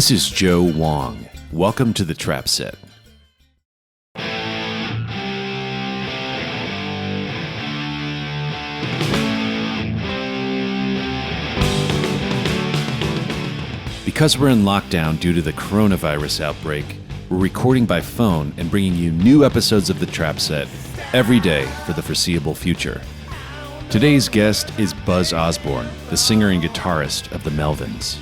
This is Joe Wong. Welcome to the Trap Set. Because we're in lockdown due to the coronavirus outbreak, we're recording by phone and bringing you new episodes of the Trap Set every day for the foreseeable future. Today's guest is Buzz Osborne, the singer and guitarist of the Melvins.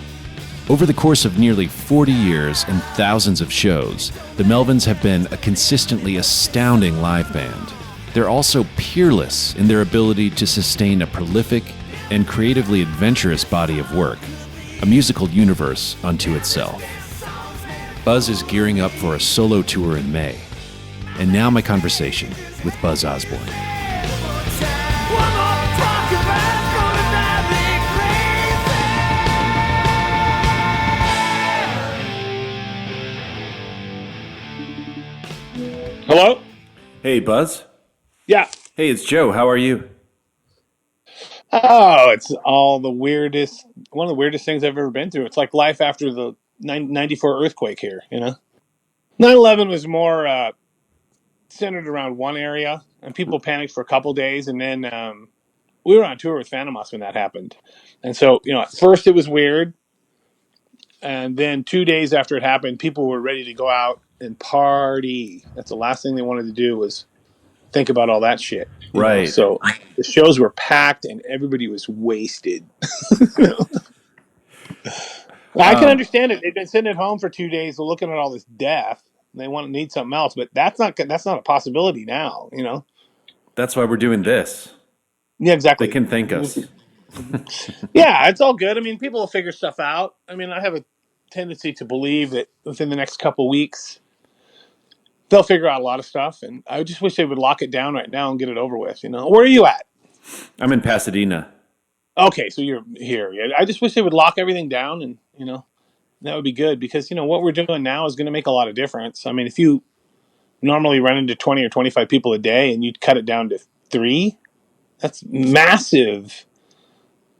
Over the course of nearly 40 years and thousands of shows, the Melvins have been a consistently astounding live band. They're also peerless in their ability to sustain a prolific and creatively adventurous body of work, a musical universe unto itself. Buzz is gearing up for a solo tour in May. And now my conversation with Buzz Osborne. Hello? Hey, Buzz. Yeah. Hey, it's Joe. How are you? Oh, it's one of the weirdest things I've ever been through. It's like life after the 94 earthquake here, you know? 9/11 was more centered around one area, and people panicked for a couple days, and then we were on tour with Phantom when that happened. And so, at first it was weird, and then 2 days after it happened, people were ready to go out and party. That's the last thing they wanted to do was think about all that shit. Right. So the shows were packed and everybody was wasted. I can understand it. They've been sitting at home for 2 days looking at all this death. And they need something else, but that's not a possibility now, That's why we're doing this. Yeah, exactly. They can thank us. Yeah, it's all good. I mean, people will figure stuff out. I mean, I have a tendency to believe that within the next couple weeks, they'll figure out a lot of stuff. And I just wish they would lock it down right now and get it over with, Where are you at? I'm in Pasadena. Okay, so you're here. Yeah, I just wish they would lock everything down and, that would be good because, what we're doing now is going to make a lot of difference. I mean, if you normally run into 20 or 25 people a day and you cut it down to 3, that's massive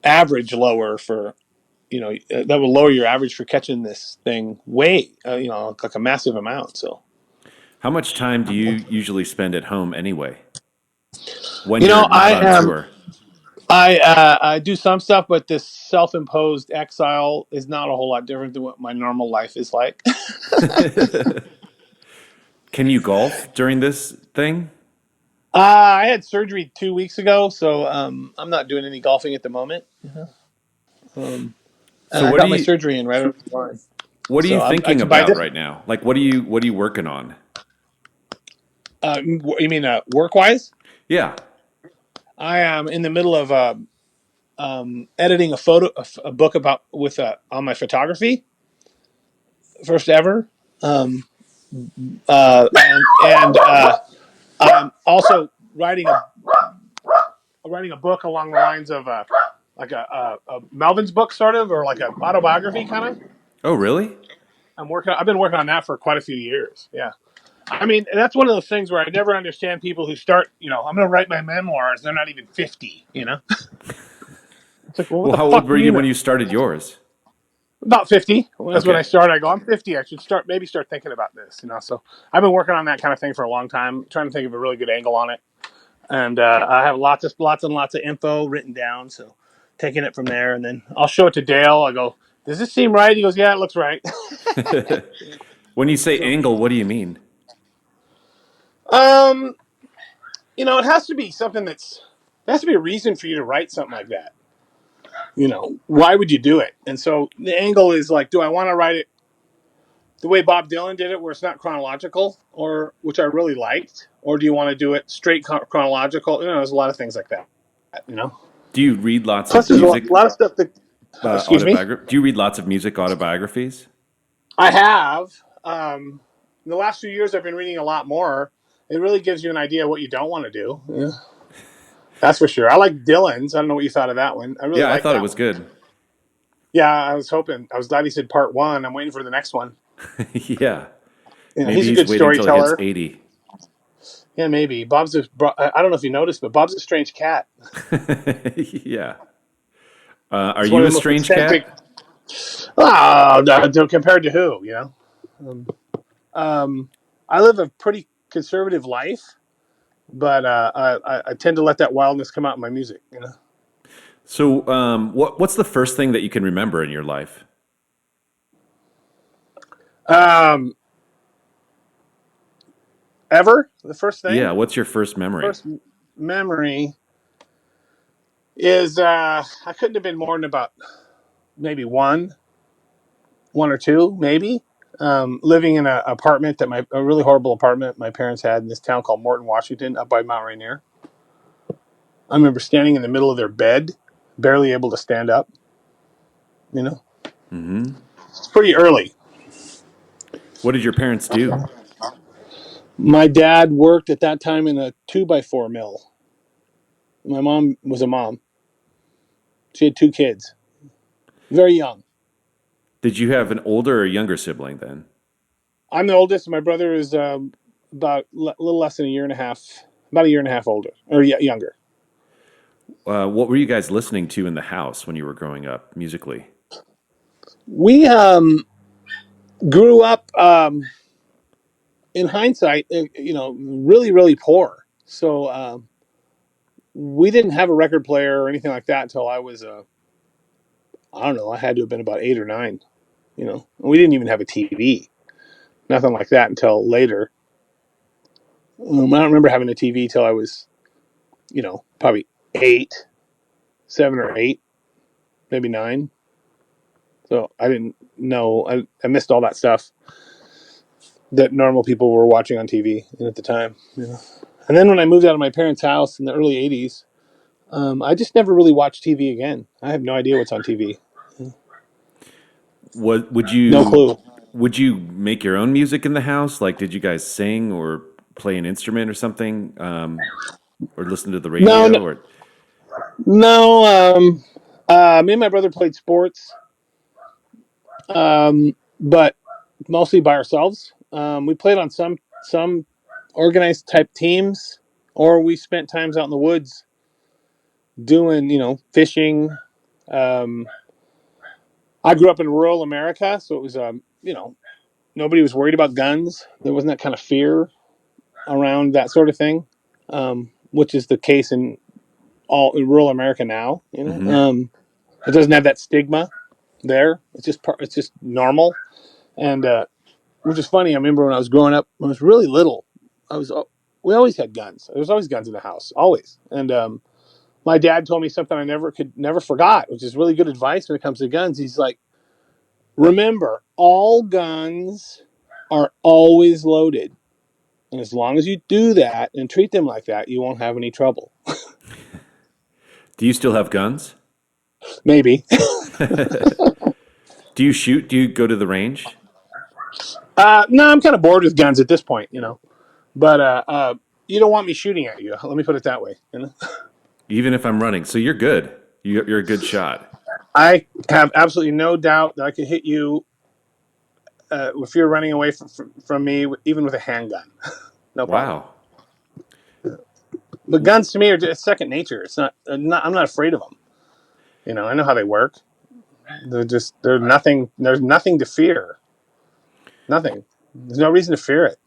average lower for, that will lower your average for catching this thing way, like a massive amount. So, How much time do you usually spend at home anyway? When You you're know, not I on am. tour? I do some stuff, but this self-imposed exile is not a whole lot different than what my normal life is like. Can you golf during this thing? I had surgery 2 weeks ago, so I'm not doing any golfing at the moment. And So I what got are my you surgery in right over the line. what are you So I thinking can buy about this. right now? Like what are you working on? You mean work-wise? Yeah. I am in the middle of editing a book on my photography, first ever. Um, and I'm also writing a book along the lines of like a Melvins book, sort of, or like an autobiography kind of. Oh, really? I've been working on that for quite a few years. Yeah. I mean, that's one of those things where I never understand people who start, I'm going to write my memoirs. They're not even 50, It's like, well, what Well, the how fuck old were do you you know? when you started yours? About 50. Well, that's when Okay. I started. I go, I'm 50. I should start thinking about this, So I've been working on that kind of thing for a long time, trying to think of a really good angle on it. And I have lots and lots of info written down. So taking it from there, and then I'll show it to Dale. I go, does this seem right? He goes, yeah, it looks right. When you say angle, what do you mean? um, it has to be something there has to be a reason for you to write something like that. Why would you do it? And so the angle is like, do I want to write it the way Bob Dylan did it, where it's not chronological, or which I really liked, or do you want to do it straight chronological? There's a lot of things like that. Do you read lots Plus, of there's a music lot of stuff that. Excuse me. Do you read lots of music autobiographies? I have. In the last few years, I've been reading a lot more. It really gives you an idea of what you don't want to do. Yeah. That's for sure. I like Dylan's. I don't know what you thought of that one. I really I like thought that it was one. good. Yeah, I was glad he said part 1. I'm waiting for the next one. Yeah. Maybe He's a he's good waiting until he hits storyteller. 80. Yeah, maybe. I don't know if you noticed, but Bob's a strange cat. Yeah. Are He's one you of a the most strange eccentric- cat? Oh, compared to who? Um, um, I live a pretty conservative life, but I tend to let that wildness come out in my music. So, what's the first thing that you can remember in your life? Um, ever the first Yeah, thing, what's your first memory? first memory is I couldn't have been more than about maybe one or two, maybe. Living in an apartment a really horrible apartment my parents had in this town called Morton, Washington, up by Mount Rainier. I remember standing in the middle of their bed, barely able to stand up. You know, Hmm. it's pretty early. What did your parents do? My dad worked at that time in a 2x4 mill. My mom was a mom. She had two kids, very young. Did you have an older or younger sibling then? I'm the oldest. My brother is about a little less than a year and a half, about a year and a half older or younger. What were you guys listening to in the house when you were growing up musically? We grew up, in hindsight, really, really poor. So we didn't have a record player or anything like that until I was, I don't know, I had to have been about 8 or 9. We didn't even have a TV, nothing like that until later. I don't remember having a TV till I was, probably 8, 7 or 8, maybe 9. So I didn't know. I missed all that stuff that normal people were watching on TV at the time. And then when I moved out of my parents' house in the early '80s, I just never really watched TV again. I have no idea what's on TV. What No clue. would you make your own music in the house? Like, did you guys sing or play an instrument or something, or listen to the No, radio? no, Or no. Me and my brother played sports, but mostly by ourselves. We played on some organized type teams, or we spent times out in the woods doing, fishing. Um, I grew up in rural America, so it was, nobody was worried about guns. There wasn't that kind of fear around that sort of thing, which is the case in rural America now. hmm. It doesn't have that stigma there. It's just normal, and which is funny. I remember when I was growing up, when I was really little, I was we always had guns. There was always guns in the house, always. And my dad told me something I never forgot, which is really good advice when it comes to guns. He's like, remember, all guns are always loaded. And as long as you do that and treat them like that, you won't have any trouble. Do you still have guns? Maybe. Do you shoot? Do you go to the range? No, I'm kind of bored with guns at this point. But you don't want me shooting at you. Let me put it that way. Even if I'm running, so you're good. You're a good shot. I have absolutely no doubt that I could hit you if you're running away from me, even with a handgun. No problem. Wow. But guns to me are just second nature. It's not. I'm not afraid of them. I know how they work. They're nothing. There's nothing to fear. Nothing. There's no reason to fear it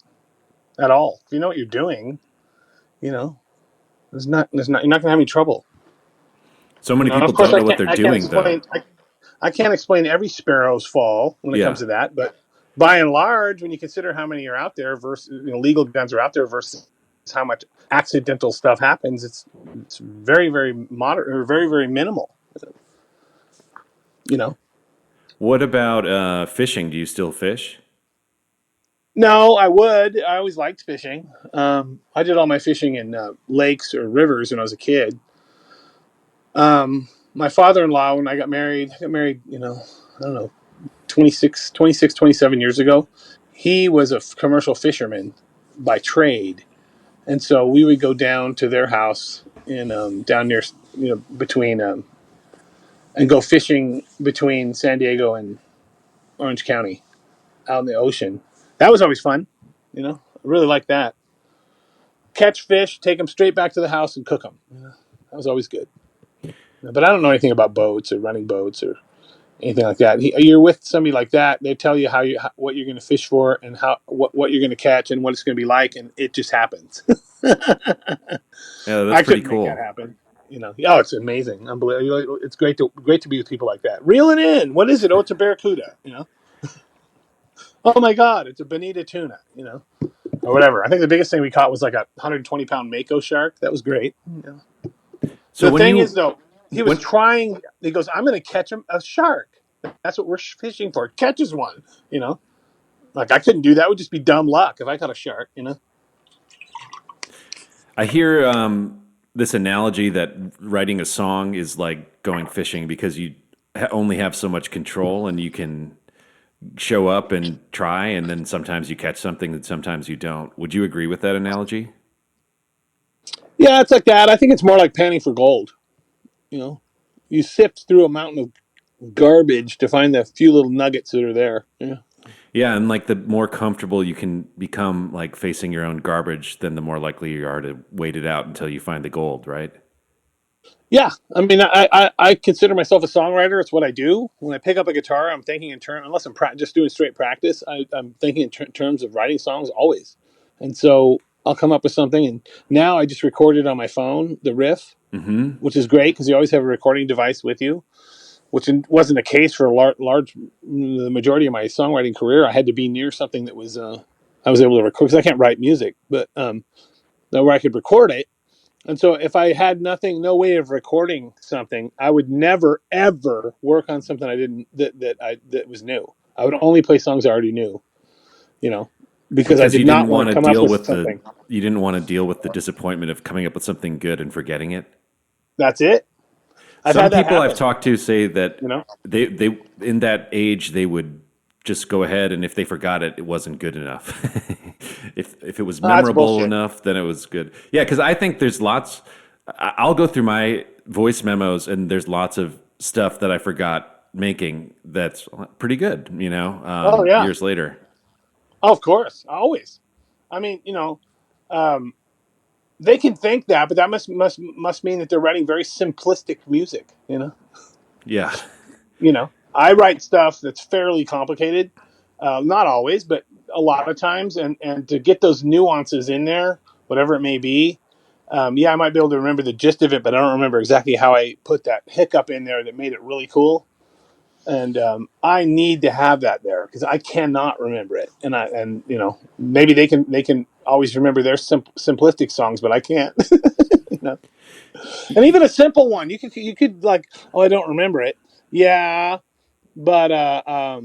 at all. If you know what you're doing, you know, there's not. You're not gonna have any trouble. So many Of people course, don't know what they're I can't doing, though. explain. I can't explain every sparrow's fall when it comes Yeah. to that, but by and large, when you consider how many are out there versus legal guns are out there versus how much accidental stuff happens, it's very very moderate or very very minimal. You know. What about fishing? Do you still fish? No, I would. I always liked fishing. I did all my fishing in lakes or rivers when I was a kid. My father-in-law, when I got married, I don't know, 27 years ago. He was a commercial fisherman by trade. And so we would go down to their house in down near, between, and go fishing between San Diego and Orange County out in the ocean. That was always fun. I really liked that. Catch fish, take them straight back to the house and cook them. That was always good. But I don't know anything about boats or running boats or anything like that. You're with somebody like that, they tell you what you're going to fish for and what you're going to catch and what it's going to be like, and it just happens. Yeah, that's I pretty couldn't make that cool. happen. Oh, it's amazing, unbelievable. It's great to be with people like that. Reeling in, what is it? Oh, it's a barracuda. Oh my God, it's a bonita tuna. Or whatever. I think the biggest thing we caught was like a 120-pound mako shark. That was great. So The when thing is, you though, he was when trying. He goes, "I'm going to catch him a shark. That's what we're fishing for. Catches one." You know, like I couldn't do that. It would just be dumb luck if I caught a shark. I hear this analogy that writing a song is like going fishing because you only have so much control and you can show up and try, and then sometimes you catch something and sometimes you don't. Would you agree with that analogy? Yeah, it's like that. I think it's more like panning for gold. You know, you sift through a mountain of garbage to find the few little nuggets that are there. Yeah. Yeah, and like the more comfortable you can become like facing your own garbage, then the more likely you are to wait it out until you find the gold, right? Yeah, I mean, I consider myself a songwriter. It's what I do. When I pick up a guitar, I'm thinking in terms, unless I'm just doing straight practice, I'm thinking in terms of writing songs always. And so I'll come up with something. And now I just recorded on my phone the riff, Mm-hmm. which is great because you always have a recording device with you, which wasn't the case for the majority of my songwriting career. I had to be near something that was, I was able to record because I can't write music, but where I could record it. And so if I had no way of recording something, I would never ever work on something I didn't that was new. I would only play songs I already knew, you know, because I Because did not want to come up with something. you didn't want to deal with the disappointment of coming up with something good and forgetting it. That's it. I've Some had that people I've happen, talked to say that you know. they in that age they would just go ahead, and if they forgot it, it wasn't good enough. If it was That's memorable bullshit. enough, then it was good. Yeah, because I think there's lots. I'll go through my voice memos, and there's lots of stuff that I forgot making that's pretty good. Oh yeah. Years later. Oh, of course. Always. I mean, um, they can think that, but that must mean that they're writing very simplistic music. Yeah. I write stuff that's fairly complicated, not always, but a lot of times, and to get those nuances in there, whatever it may be. Yeah, I might be able to remember the gist of it, but I don't remember exactly how I put that hiccup in there that made it really cool. And I need to have that there because I cannot remember it. And maybe they can always remember their simplistic songs, but I can't. you know? And even a simple one, you could like, oh, I don't remember it. Yeah, but all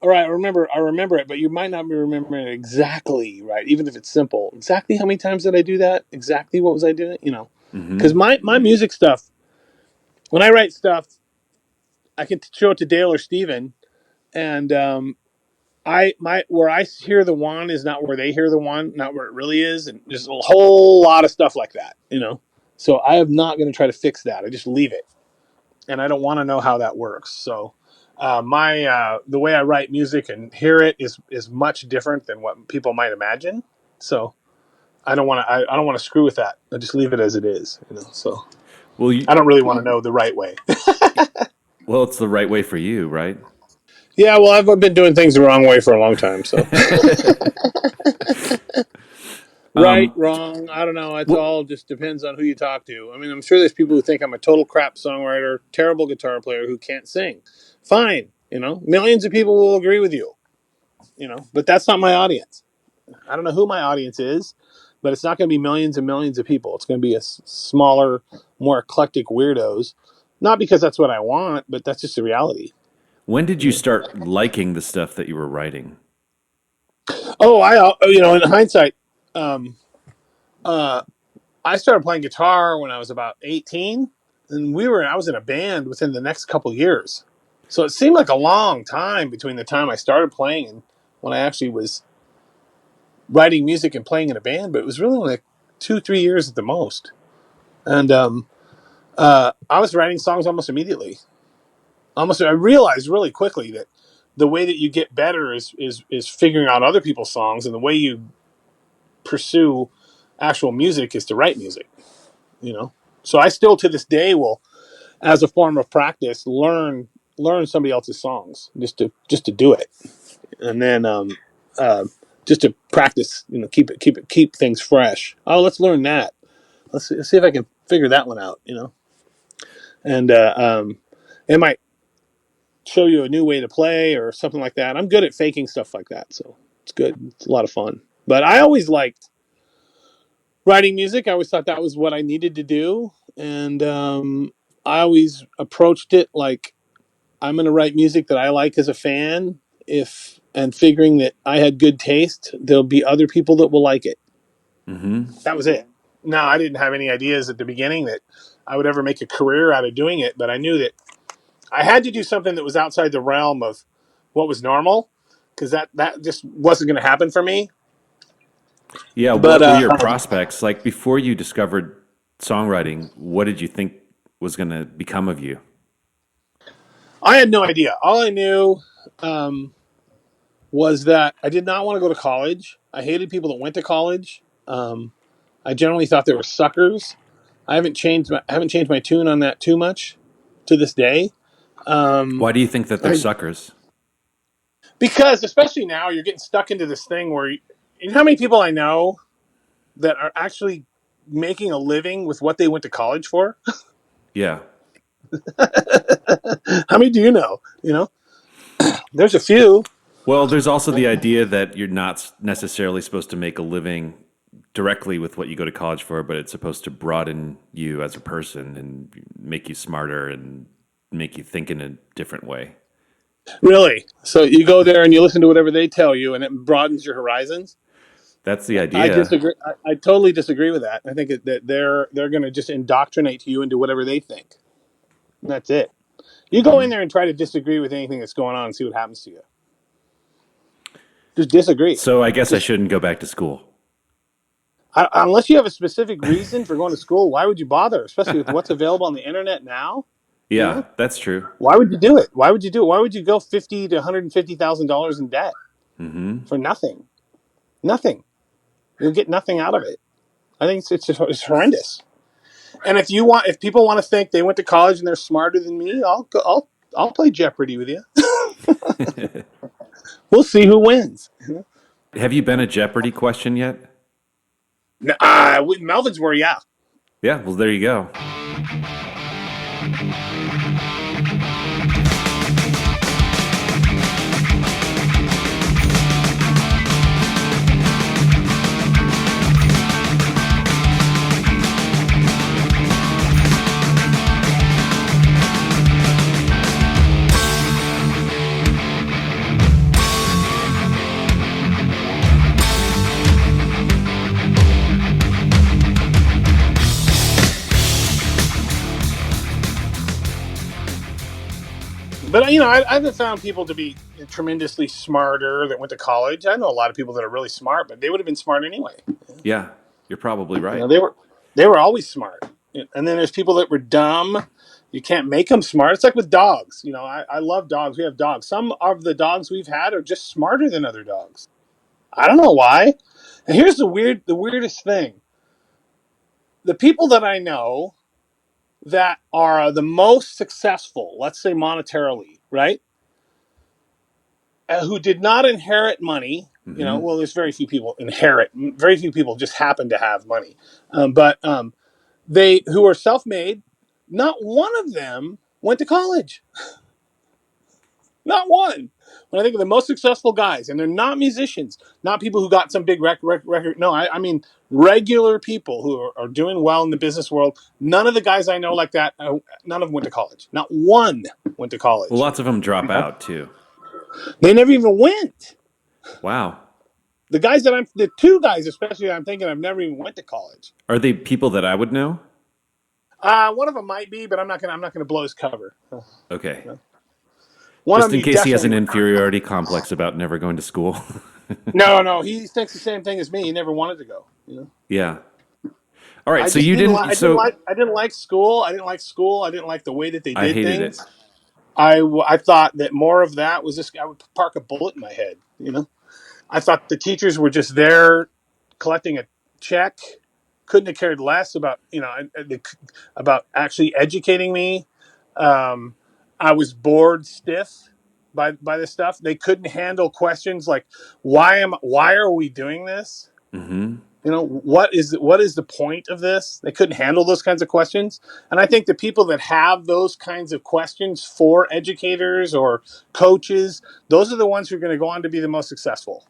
right, I remember it, but you might not be remembering it exactly right, even if it's simple. Exactly how many times did I do that? Exactly what was I doing? Because Hmm. my music stuff, when I write stuff, I can show it to Dale or Steven, and where I hear the one is not where they hear the one, not where it really is, and there's a whole lot of stuff like that. So I am not going to try to fix that. I just leave it, and I don't want to know how that works. So my the way I write music and hear it is much different than what people might imagine. So I don't want to screw with that. I just leave it as it is. So Well, I don't really want to know the right way. it's the right way for you, right? Yeah, well, I've been doing things the wrong way for a long time. So right, um, wrong, I don't know. It's well, all just depends on who you talk to. I mean, I'm sure there's people who think I'm a total crap songwriter, terrible guitar player who can't sing. Fine, millions of people will agree with you. But that's not my audience. I don't know who my audience is, but it's not going to be millions and millions of people. It's going to be a smaller, more eclectic weirdos. Not because that's what I want, but that's just the reality. when did you start liking the stuff that you were writing? Oh, in hindsight, um, uh, I started playing guitar when I was about 18, and I was in a band within the next couple years. So it seemed like a long time between the time I started playing and when I actually was writing music and playing in a band, but it was really only like 2-3 years at the most. And I was writing songs almost immediately. I realized really quickly that the way that you get better is figuring out other people's songs, and the way you pursue actual music is to write music. You know, so I still to this day will, as a form of practice, learn learn somebody else's songs just to do it, and then uh, just to practice. Keep things fresh. Oh, let's learn that. Let's see if I can figure that one out. And it might show you a new way to play or something like that. I'm good at faking stuff like that, so it's good. It's a lot of fun. But I always liked writing music. I always thought that was what I needed to do, and I always approached it like I'm going to write music that I like as a fan. If and figuring that I had good taste, there'll be other people that will like it. Mm-hmm. That was it. No, I didn't have any ideas at the beginning that I would ever make a career out of doing it, but I knew that I had to do something that was outside the realm of what was normal, because that just wasn't going to happen for me. Yeah, But what were your prospects like before you discovered songwriting? What did you think was going to become of you? I had no idea. All I knew um, was that I did not want to go to college. I hated people that went to college. I generally thought they were suckers. I haven't changed my tune on that too much to this day. Um, Why do you think that they're I, suckers? because especially now you're getting stuck into this thing where you know how many people I know that are actually making a living with what they went to college for. Yeah. How many do you know? There's a few. Well, there's also the idea that you're not necessarily supposed to make a living directly with what you go to college for, but it's supposed to broaden you as a person and make you smarter and make you think in a different way. Really? So you go there and you listen to whatever they tell you, and it broadens your horizons. That's the I idea. disagree. I totally disagree with that. I think that they're going to just indoctrinate you into whatever they think. And that's it. You go in there and try to disagree with anything that's going on and see what happens to you. Just disagree. So I guess I Just shouldn't go back to school. unless you have a specific reason for going to school, why would you bother? Especially with what's available on the internet now. You Yeah, know, that's true. why would you do it? Why would you do it? Why would you go $50,000 to $150,000 in debt for nothing? Nothing. You'll get nothing out of it. I think it's horrendous. And if people want to think they went to college and they're smarter than me, I'll play Jeopardy with you. We'll see who wins. Have you been a Jeopardy question yet? Melvins were, yeah. Yeah, well, there you go. But I haven't found people to be tremendously smarter that went to college. I know a lot of people that are really smart, but they would have been smart anyway. Yeah, you're probably right. They were always smart. And then there's people that were dumb. You can't make them smart. It's like with dogs. I love dogs. We have dogs. Some of the dogs we've had are just smarter than other dogs. I don't know why. And here's the weirdest thing. The people that I know that are the most successful, let's say monetarily, right? Who did not inherit money. Well, there's very few people inherit. Very few people just happen to have money. But they who are self-made, not one of them went to college. Not one. When I think of the most successful guys, and they're not musicians, not people who got some big record. No, I mean regular people who are doing well in the business world. None of the guys I know like that, none of them went to college. Not one went to Well, college. lots of them drop out too. They never even went. Wow. The two guys especially that I'm thinking I've never even went to college. Are they people that I would know? One of them might be, but I'm not gonna blow his cover. Okay. One of Just them in he case he has definitely an would. inferiority complex about never going to school. No, he thinks the same thing as me. He never wanted to go. Yeah. All right. I So just you didn't. didn't. I didn't like school. I didn't like school. I didn't like the way that they I did hated it. things. I thought that more of that was just I would park a bullet in my head. I thought the teachers were just there collecting a check. Couldn't have cared less about about actually educating me. Um, I was bored stiff by this stuff. They couldn't handle questions like why are we doing this? Mm-hmm. You know, what is the point of this? They couldn't handle those kinds of questions. And I think the people that have those kinds of questions for educators or coaches, those are the ones who are going to go on to be the most successful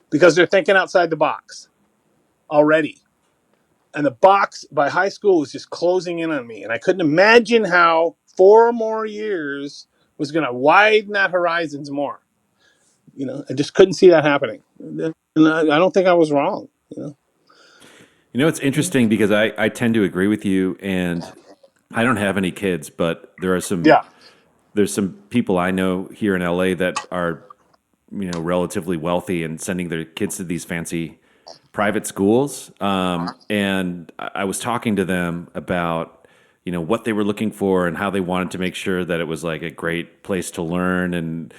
because they're thinking outside the box already. And the box by high school was just closing in on me. And I couldn't imagine how 4 more years was going to widen that horizons more. You know, I just couldn't see that happening. And I don't think I was wrong. You know? You know, it's interesting because I tend to agree with you, and I don't have any kids, but Yeah. there's some people I know here in LA that are, you know, relatively wealthy and sending their kids to these fancy private schools. And I was talking to them about, you know, what they were looking for and how they wanted to make sure that it was like a great place to learn, and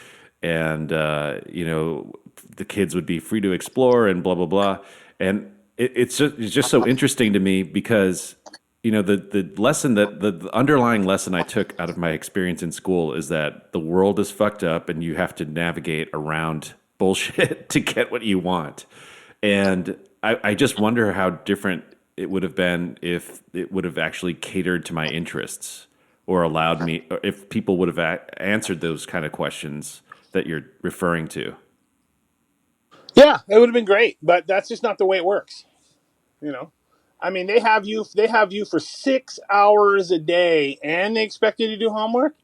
you know, the kids would be free to explore and blah blah blah. And it's just so interesting to me because, you know, the lesson that the underlying lesson I took out of my experience in school is that the world is fucked up and you have to navigate around bullshit to get what you want. And I just wonder how different it would have been if it would have actually catered to my interests or allowed me, or if people would have answered those kind of questions that you're referring to. Yeah, it would have been great, but that's just not the way it works. You know, I mean, they have you for 6 hours a day, and they expect you to do homework.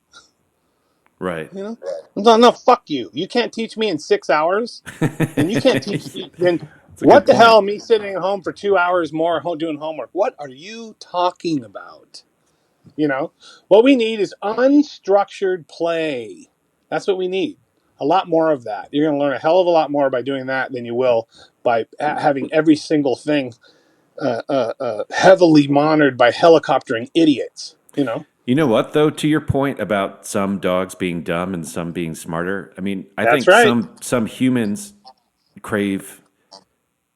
Right. You know, no, no, fuck you. You can't teach me in 6 hours, and you can't teach me. Then That's a what good the point. hell? Me sitting at home for 2 hours more doing homework? What are you talking about? You know, what we need is unstructured play. That's what we need. A lot more of that. You're going to learn a hell of a lot more by doing that than you will by having every single thing heavily monitored by helicoptering idiots. You know, You know what, though, to your point about some dogs being dumb and some being smarter, I mean, I that's think right. some humans crave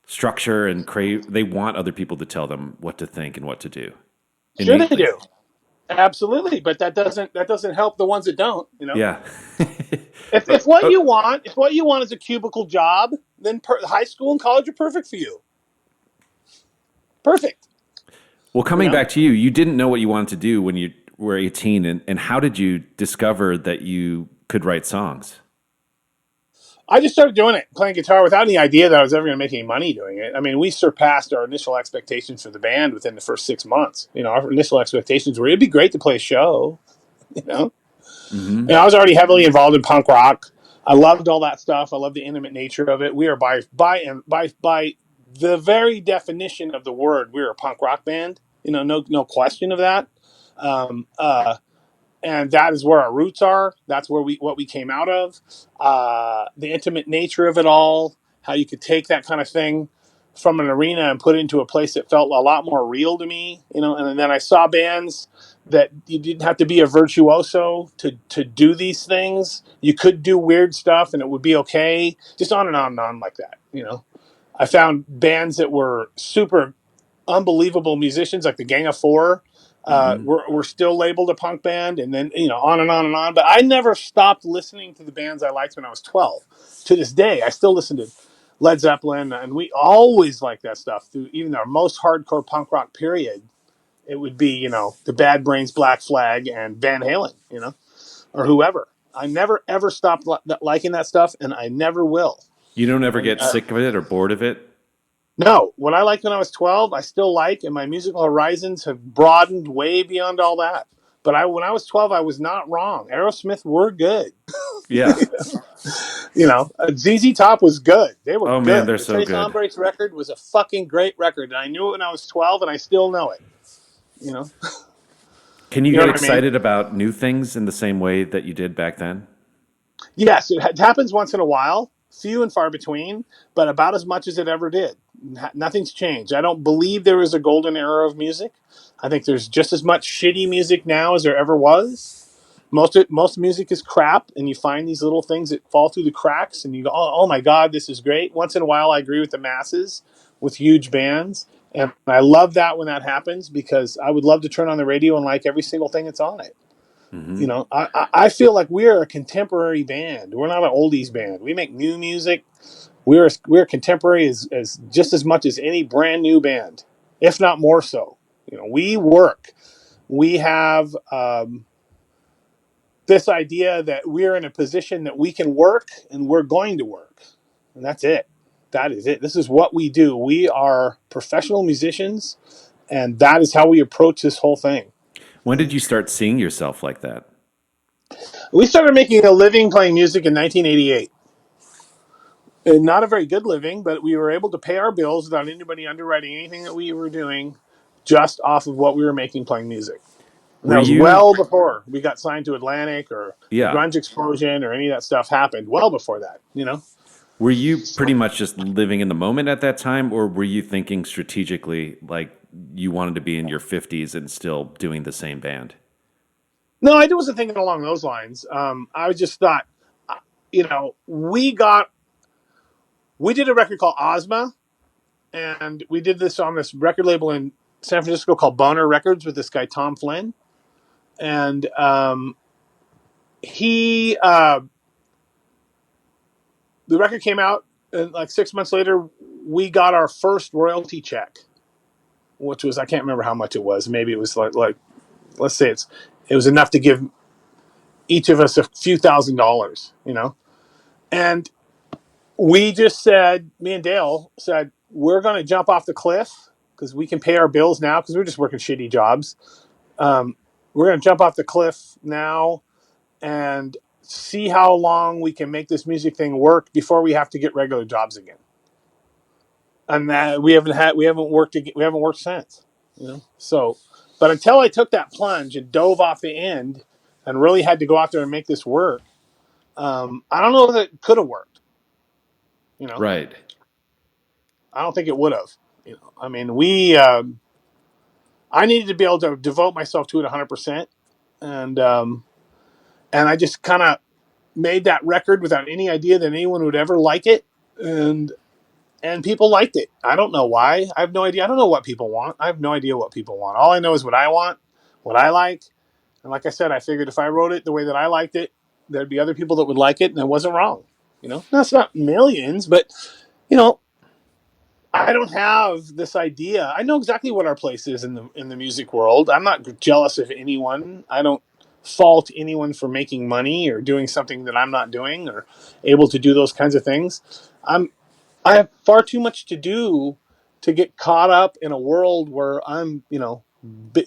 structure and crave they want other people to tell them what to think and what to do Sure, they innately. do. Absolutely, but that doesn't help the ones that don't. You know, Yeah. if what you want is a cubicle job, then high school and college are perfect for you. Perfect. Well, You coming know, back to you, you didn't know what you wanted to do when you were 18, and how did you discover that you could write songs? I just started doing it, playing guitar without any idea that I was ever going to make any money doing it. I mean, we surpassed our initial expectations for the band within the first 6 months. You know, our initial expectations were it'd be great to play a show. You know, Mm-hmm. and I was already heavily involved in punk rock. I loved all that stuff. I love the intimate nature of it. We are by the very definition of the word, we're a punk rock band. You know, no question of that. Um, uh, and that is where our roots are. That's where we came out of. The intimate nature of it all, how you could take that kind of thing from an arena and put it into a place that felt a lot more real to me, you know. And then I saw bands that you didn't have to be a virtuoso to do these things. You could do weird stuff and it would be okay. Just on and on and on like that, you know. I found bands that were super unbelievable musicians like the Gang of Four Mm-hmm. were still labeled a punk band, and then you know on and on and on. But I never stopped listening to the bands I liked when I was 12. To this day, I still listen to Led Zeppelin, and we always like that stuff through even our most hardcore punk rock period. It would be you know the Bad Brains, Black Flag, and Van Halen, you know, or whoever. I never ever stopped liking that stuff, and I never will. You don't ever And get sick of it or bored of it? no, what I liked when I was 12, I still like, and my musical horizons have broadened way beyond all that. But when I was 12, I was not wrong. Aerosmith were good. Yeah. You know, ZZ Top was good. They were Oh man, good. they're The so Tres good. Hombres record was a fucking great record, and I knew it when I was 12, and I still know it. You know, Can you you know get what I mean? excited about new things in the same way that you did back then? Yes, it happens once in a while, few and far between, but about as much as it ever did. Nothing's changed. I don't believe there is a golden era of music. I think there's just as much shitty music now as there ever was. Most music is crap, and you find these little things that fall through the cracks, and you go, oh my God, this is great. Once in a while, I agree with the masses with huge bands, and I love that when that happens because I would love to turn on the radio and like every single thing that's on it. You know, I feel like we're a contemporary band. We're not an oldies band. We make new music. We're contemporary as just as much as any brand new band, if not more so. You know, we work. We have this idea that we're in a position that we can work and we're going to work, and that's it. That is it. This is what we do. We are professional musicians, and that is how we approach this whole thing. When did you start seeing yourself like that? We started making a living playing music in 1988. And not a very good living, but we were able to pay our bills without anybody underwriting anything that we were doing, just off of what we were making playing music. And Were that was you, well before we got signed to Atlantic or the yeah, grunge explosion or any of that stuff happened. Well before that, you know. were you pretty much just living in the moment at that time, or were you thinking strategically, like you wanted to be in your 50s and still doing the same band? No, I wasn't thinking along those lines. I just thought, you know, we did a record called Ozma, and we did this on this record label in San Francisco called Boner Records with this guy Tom Flynn, and he the record came out, and like 6 months later, we got our first royalty check, which was, I can't remember how much it was. Maybe it was like let's say it was enough to give each of us a few $1,000s, you know. And we just said, me and Dale said, we're going to jump off the cliff because we can pay our bills now because we're just working shitty jobs. Um, we're going to jump off the cliff now and see how long we can make this music thing work before we have to get regular jobs again. And that we haven't worked since, you know. So, but until I took that plunge and dove off the end and really had to go out there and make this work, I don't know that it could have worked. You know, Right. I don't think it would have. You know, I mean, I needed to be able to devote myself to it 100%, and I just kind of made that record without any idea that anyone would ever like it, and people liked it. I don't know why. I have no idea. I don't know what people want. I have no idea what people want. All I know is what I want, what I like, and like I said, I figured if I wrote it the way that I liked it, there'd be other people that would like it, and I wasn't wrong. You know, that's not millions, but you know, I don't have this idea. I know exactly what our place is in the music world. I'm not jealous of anyone. I don't fault anyone for making money or doing something that I'm not doing or able to do those kinds of things. I have far too much to do to get caught up in a world where I'm, you know,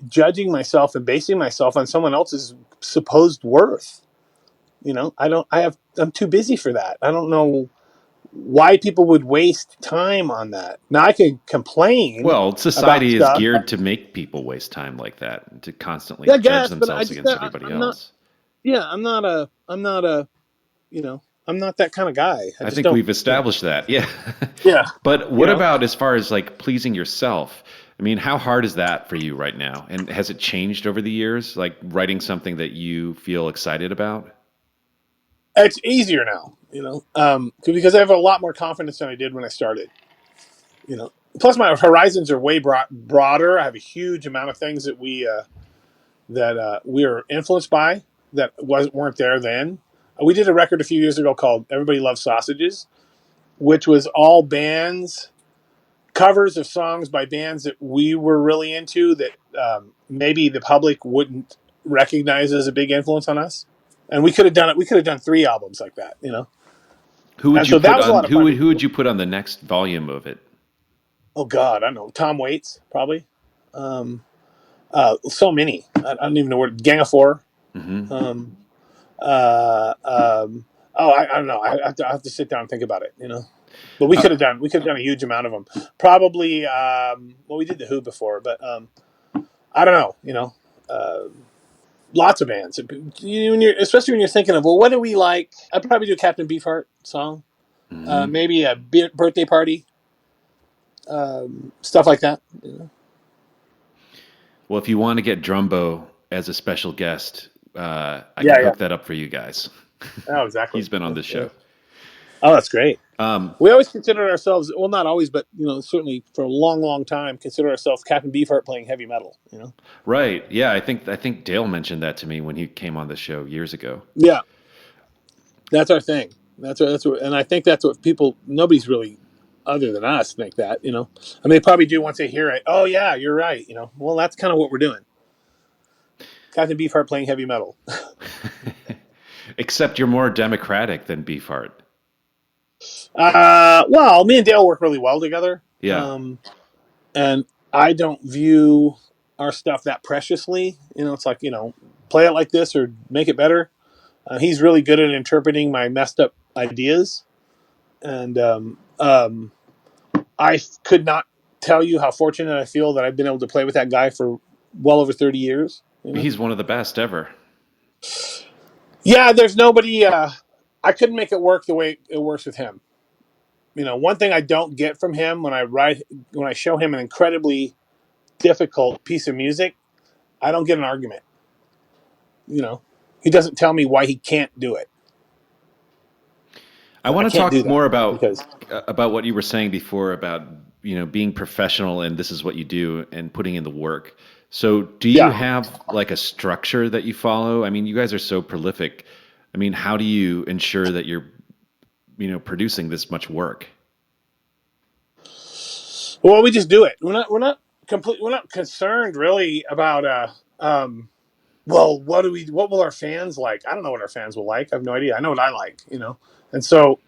judging myself and basing myself on someone else's supposed worth. You know, I'm too busy for that. I don't know why people would waste time on that. Now I can complain Well, about society is stuff. geared to make people waste time like that, to constantly Yeah, I judge guess, but themselves against everybody I'm not. else. Yeah, I'm not a. You know, I'm not that kind of guy. I I just think don't. we've established that. Yeah. Yeah, But you what know. about as far as like pleasing yourself? I mean, how hard is that for you right now? And has it changed over the years? Like writing something that you feel excited about? It's easier now. You know, because I have a lot more confidence than I did when I started. You know, plus my horizons are way broader. I have a huge amount of things that we are influenced by that weren't there then. We did a record a few years ago called "Everybody Loves Sausages," which was all bands covers of songs by bands that we were really into that maybe the public wouldn't recognize as a big influence on us. And we could have done it. We could have done 3 albums like that, you know. Who would And you so that put was a on lot of fun to who would do. you put on the next volume of it? Oh God, I don't know. Tom Waits probably. Um, so many. I don't even know where. Gang of Four. Hmm. Um, I don't know. I have to sit down and think about it. You know. But we could have done a huge amount of them. Probably. Well, we did the Who before, but I don't know. You know. Lots of bands. Especially when you're thinking of, well, what do we like? I'd probably do a Captain Beefheart song. Hmm. Maybe a birthday party. Stuff like that. You know? Well, if you want to get Drumbo as a special guest, I Yeah, can yeah. hook that up for you guys. Oh, exactly. He's been on this Yeah. show. Oh, that's great. We always considered ourselves, well, not always, but certainly for a long, long time, consider ourselves Captain Beefheart playing heavy metal. Right. Yeah, I think Dale mentioned that to me when he came on the show years ago. Yeah, that's our thing. That's what, and I think that's what people. Nobody's really, other than us, think that. I mean, they probably do once they hear it. Oh yeah, you're right. Well, that's kind of what we're doing. Captain Beefheart playing heavy metal. Except you're more democratic than Beefheart. Well, me and Dale work really well together. Yeah. And I don't view our stuff that preciously. It's like, play it like this or make it better. He's really good at interpreting my messed up ideas. And I could not tell you how fortunate I feel that I've been able to play with that guy for well over 30 years. He's one of the best ever. Yeah, there's nobody. I couldn't make it work the way it works with him. One thing I don't get from him when I show him an incredibly difficult piece of music, I don't get an argument. He doesn't tell me why he can't do it. I And I want to can't do talk that more about because what you were saying before about being professional and this is what you do and putting in the work. So, do you yeah. have like a structure that you follow? I mean, you guys are so prolific. I mean, how do you ensure that you're producing this much work? Well, we just do it. We're not concerned really about well, what will our fans like? I don't know what our fans will like. I have no idea. I know what I like. And so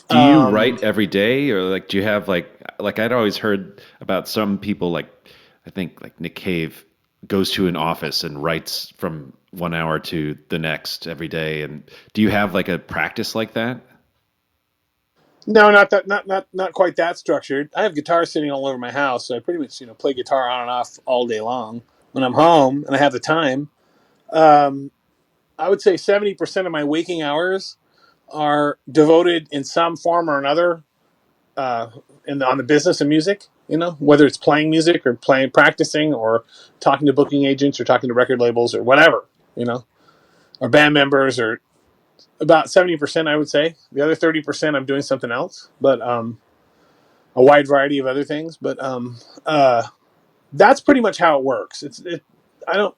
Do you um write every day, or like do you have like I'd always heard about some people like I think like Nick Cave goes to an office and writes from 1 hour to the next every day. And do you have like a practice like that? no, not that not quite that structured. I have guitars sitting all over my house, so I pretty much, play guitar on and off all day long when I'm home and I have the time. Um I would say 70% of my waking hours are devoted in some form or another uh, on the business of music. Whether it's playing music or practicing, or talking to booking agents or talking to record labels or whatever. Or band members, or about 70%, I would say. The other 30%, I'm doing something else, but a wide variety of other things. But that's pretty much how it works. I don't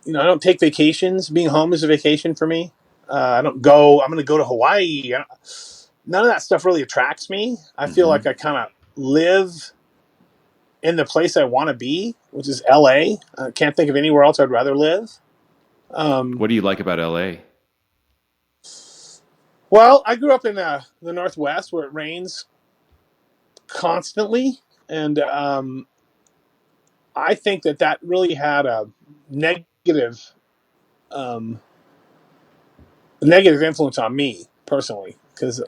I don't take vacations. Being home is a vacation for me. I don't go. I'm going to go to Hawaii. None of that stuff really attracts me. I feel Hmm. like I kind of live in the place I want to be, which is LA. I can't think of anywhere else I'd rather live. Um, What do you like about LA? well, I grew up in the Northwest where it rains constantly, and I think that really had a negative um, negative influence on me personally, because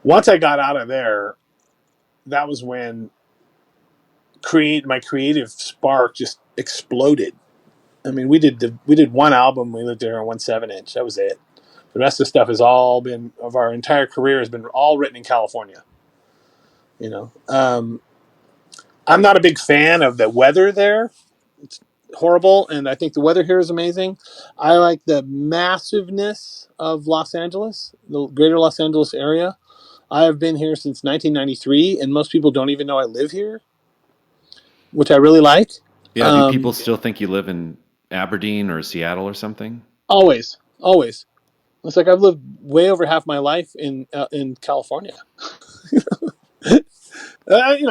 once I got out of there, that was when my creative spark just exploded. I mean, we did one album. We lived there on 1/7 inch. That was it. The rest of the stuff has all been of our entire career has been all written in California. You know, I'm not a big fan of the weather there. It's horrible, and I think the weather here is amazing. I like the massiveness of Los Angeles, the greater Los Angeles area. I have been here since 1993, and most people don't even know I live here, which I really like. Yeah, do people Um, still think you live in Aberdeen or Seattle or something? always, always. It's like I've lived way over half my life in California.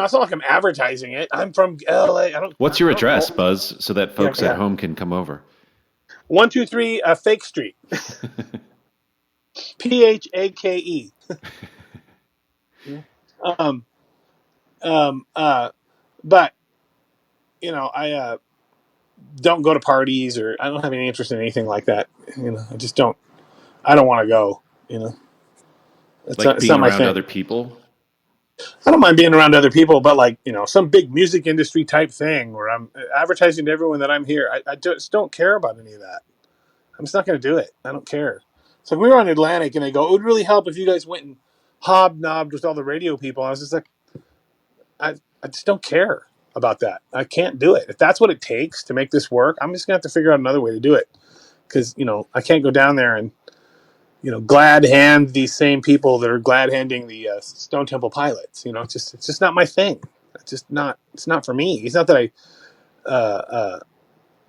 It's not like I'm advertising it. I'm from LA. What's your address, Buzz, so that Yeah, folks at yeah. home can come over? 123 Fake Street. Phake. Um, um, uh, but I don't go to parties, or I don't have any interest in anything like that. I just don't. I don't want to go. It's not. Like It's being not my around thing. other people? I don't mind being around other people, but like some big music industry type thing where I'm advertising to everyone that I'm here. I just don't care about any of that. I'm just not going to do it. I don't care. So we were on Atlantic, and they go, "It would really help if you guys went and hobnobbed with all the radio people." And I was just like, I just don't care about that. I can't do it. If that's what it takes to make this work, I'm just going to have to figure out another way to do it, because I can't go down there and glad hand these same people that are glad handing the Stone Temple Pilots. It's just not my thing. It's not for me. It's not that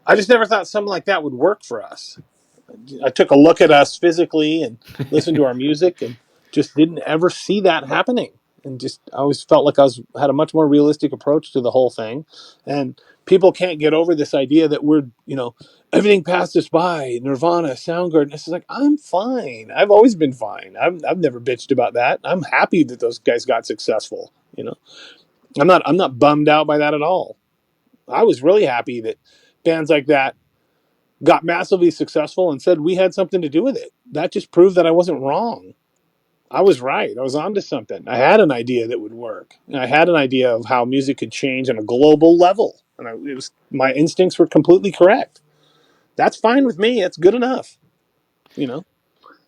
I just never thought something like that would work for us. I took a look at us physically and listened to our music and just didn't ever see that happening. And just I always felt like had a much more realistic approach to the whole thing. And people can't get over this idea that everything passed us by, Nirvana, Soundgarden. It's like, I'm fine. I've always been fine. I've never bitched about that. I'm happy that those guys got successful. I'm not bummed out by that at all. I was really happy that bands like that got massively successful and said we had something to do with it. That just proved that I wasn't wrong. I was right. I was onto something. I had an idea that would work. And I had an idea of how music could change on a global level. And my instincts were completely correct. That's fine with me. It's good enough.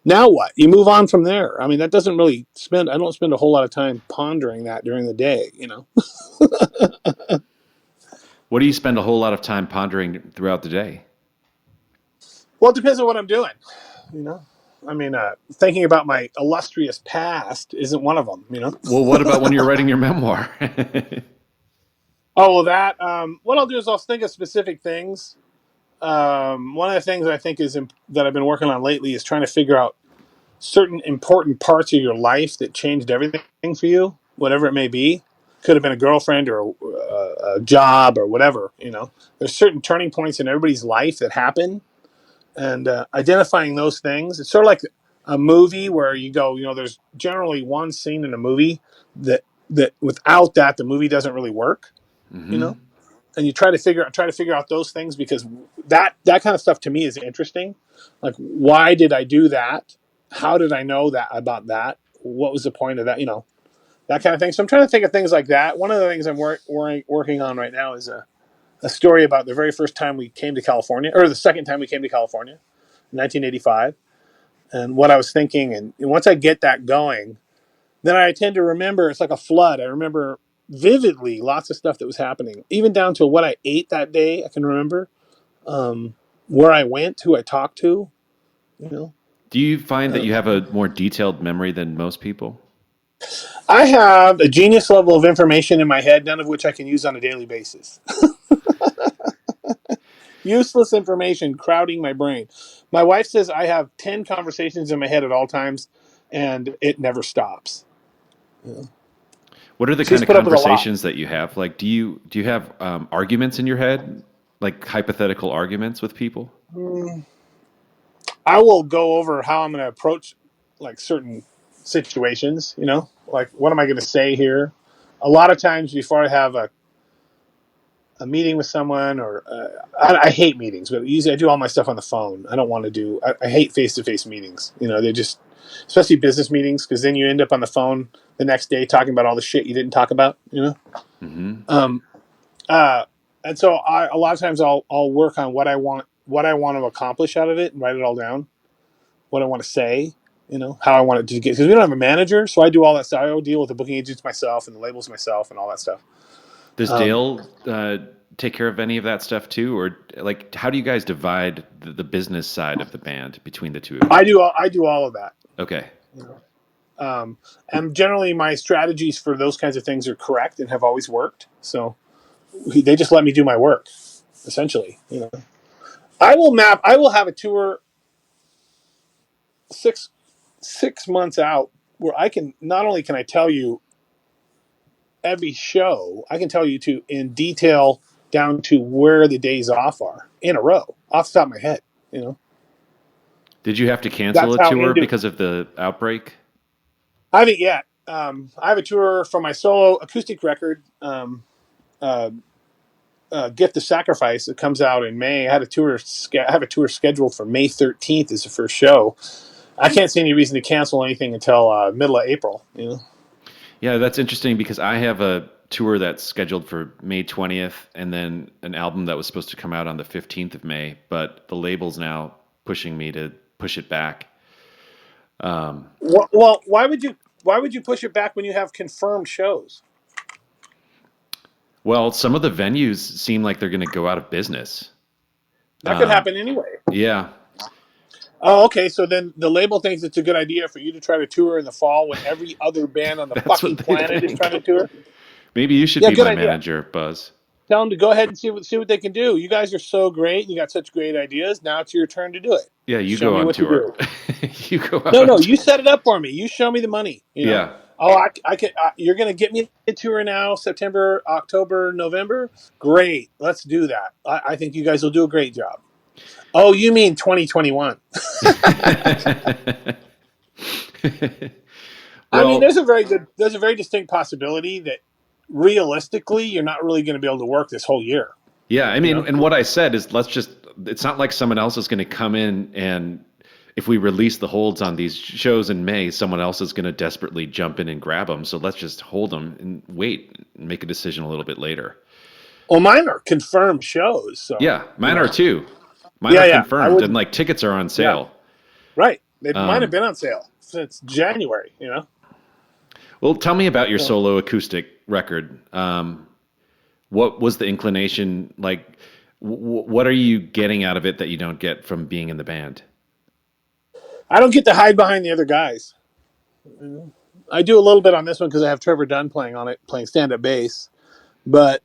Now what? You move on from there. I mean, that doesn't really I don't spend a whole lot of time pondering that during the day. What do you spend a whole lot of time pondering throughout the day? Well, it depends on what I'm doing. You know, I mean, thinking about my illustrious past isn't one of them. Well, what about when you're writing your memoir? Oh, well, what I'll do is I'll think of specific things. One of the things I think that I've been working on lately is trying to figure out certain important parts of your life that changed everything for you, whatever it may be. Could have been a girlfriend or a job or whatever. There's certain turning points in everybody's life that happen, and identifying those things. It's sort of like a movie where you go, there's generally one scene in a movie that without that the movie doesn't really work. Mm-hmm. And you try to figure out those things, because that kind of stuff to me is interesting. Like, why did I do that? How did I know that about that? What was the point of that? That kind of thing. So I'm trying to think of things like that. One of the things I'm working on right now is a story about the very first time we came to California, or the second time we came to California, in 1985, and what I was thinking. And once I get that going, then I tend to remember. It's like a flood. I remember vividly lots of stuff that was happening, even down to what I ate that day. I can remember where I went, who I talked to. Do you find that you have a more detailed memory than most people? I have a genius level of information in my head, none of which I can use on a daily basis. Useless information crowding my brain. My wife says I have 10 conversations in my head at all times, and it never stops. What are the She's kind of put up with a lot. conversations that you have? Like, do you have arguments in your head, like hypothetical arguments with people? I will go over how I'm going to approach like certain situations. Like, what am I going to say here? A lot of times before I have a meeting with someone, or I hate meetings, but usually I do all my stuff on the phone. I don't want to do. I hate face-to-face meetings. They're just, especially business meetings, because then you end up on the phone the next day talking about all the shit you didn't talk about. Mm-hmm. And so a lot of times I'll work on what I want to accomplish out of it and write it all down. What I want to say, how I want it to get, because we don't have a manager, so I do all that stuff. I deal with the booking agents myself and the labels myself and all that stuff. Does Dale take care of any of that stuff too, or like how do you guys divide the business side of the band between the two of you? I do all of that. Okay. And generally my strategies for those kinds of things are correct and have always worked. So they just let me do my work, essentially. I will have a tour 6 months out where I can, not only can I tell you every show, I can tell you in detail down to where the days off are in a row, off the top of my head. Did you have to cancel a tour because of the outbreak? I haven't yet. I have a tour for my solo acoustic record, Gift of Sacrifice, that comes out in May. I have a tour scheduled for May 13th as the first show. I can't see any reason to cancel anything until middle of April. Yeah, that's interesting because I have a tour that's scheduled for May 20th and then an album that was supposed to come out on the 15th of May, but the label's now pushing me to push it back. Well, why would you push it back when you have confirmed shows? Well, some of the venues seem like they're going to go out of business. That could happen anyway. Yeah. Oh, okay. So then the label thinks it's a good idea for you to try to tour in the fall when every other band on the That's what fucking they planet is trying think. to tour. Maybe you should Yeah, be good my idea. manager, Buzz. Tell them to go ahead and see what they can do. You guys are so great. You got such great ideas. Now it's your turn to do it. Yeah, you Show go me on what to tour. do. You go out No, on no, you tour. set it up for me. You show me the money. Yeah. Oh, I could. You're going to get me a tour now, September, October, November. Great, let's do that. I think you guys will do a great job. Oh, you mean 2021? I mean, Well, there's a very distinct possibility that realistically, you're not really going to be able to work this whole year. yeah, I You mean, know? and what I said is it's not like someone else is going to come in and if we release the holds on these shows in May, someone else is going to desperately jump in and grab them. So let's just hold them and wait and make a decision a little bit later. Well, mine are confirmed shows, so Yeah, mine are too. Mine Yeah, are yeah. I confirmed and wouldn't. like tickets are on Yeah, sale. right. They might have Um, been on sale since January. well, tell me about your So solo acoustic record. What was the inclination like? What are you getting out of it that you don't get from being in the band? I don't get to hide behind the other guys. I do a little bit on this one because I have Trevor Dunn playing on it, playing stand-up bass. But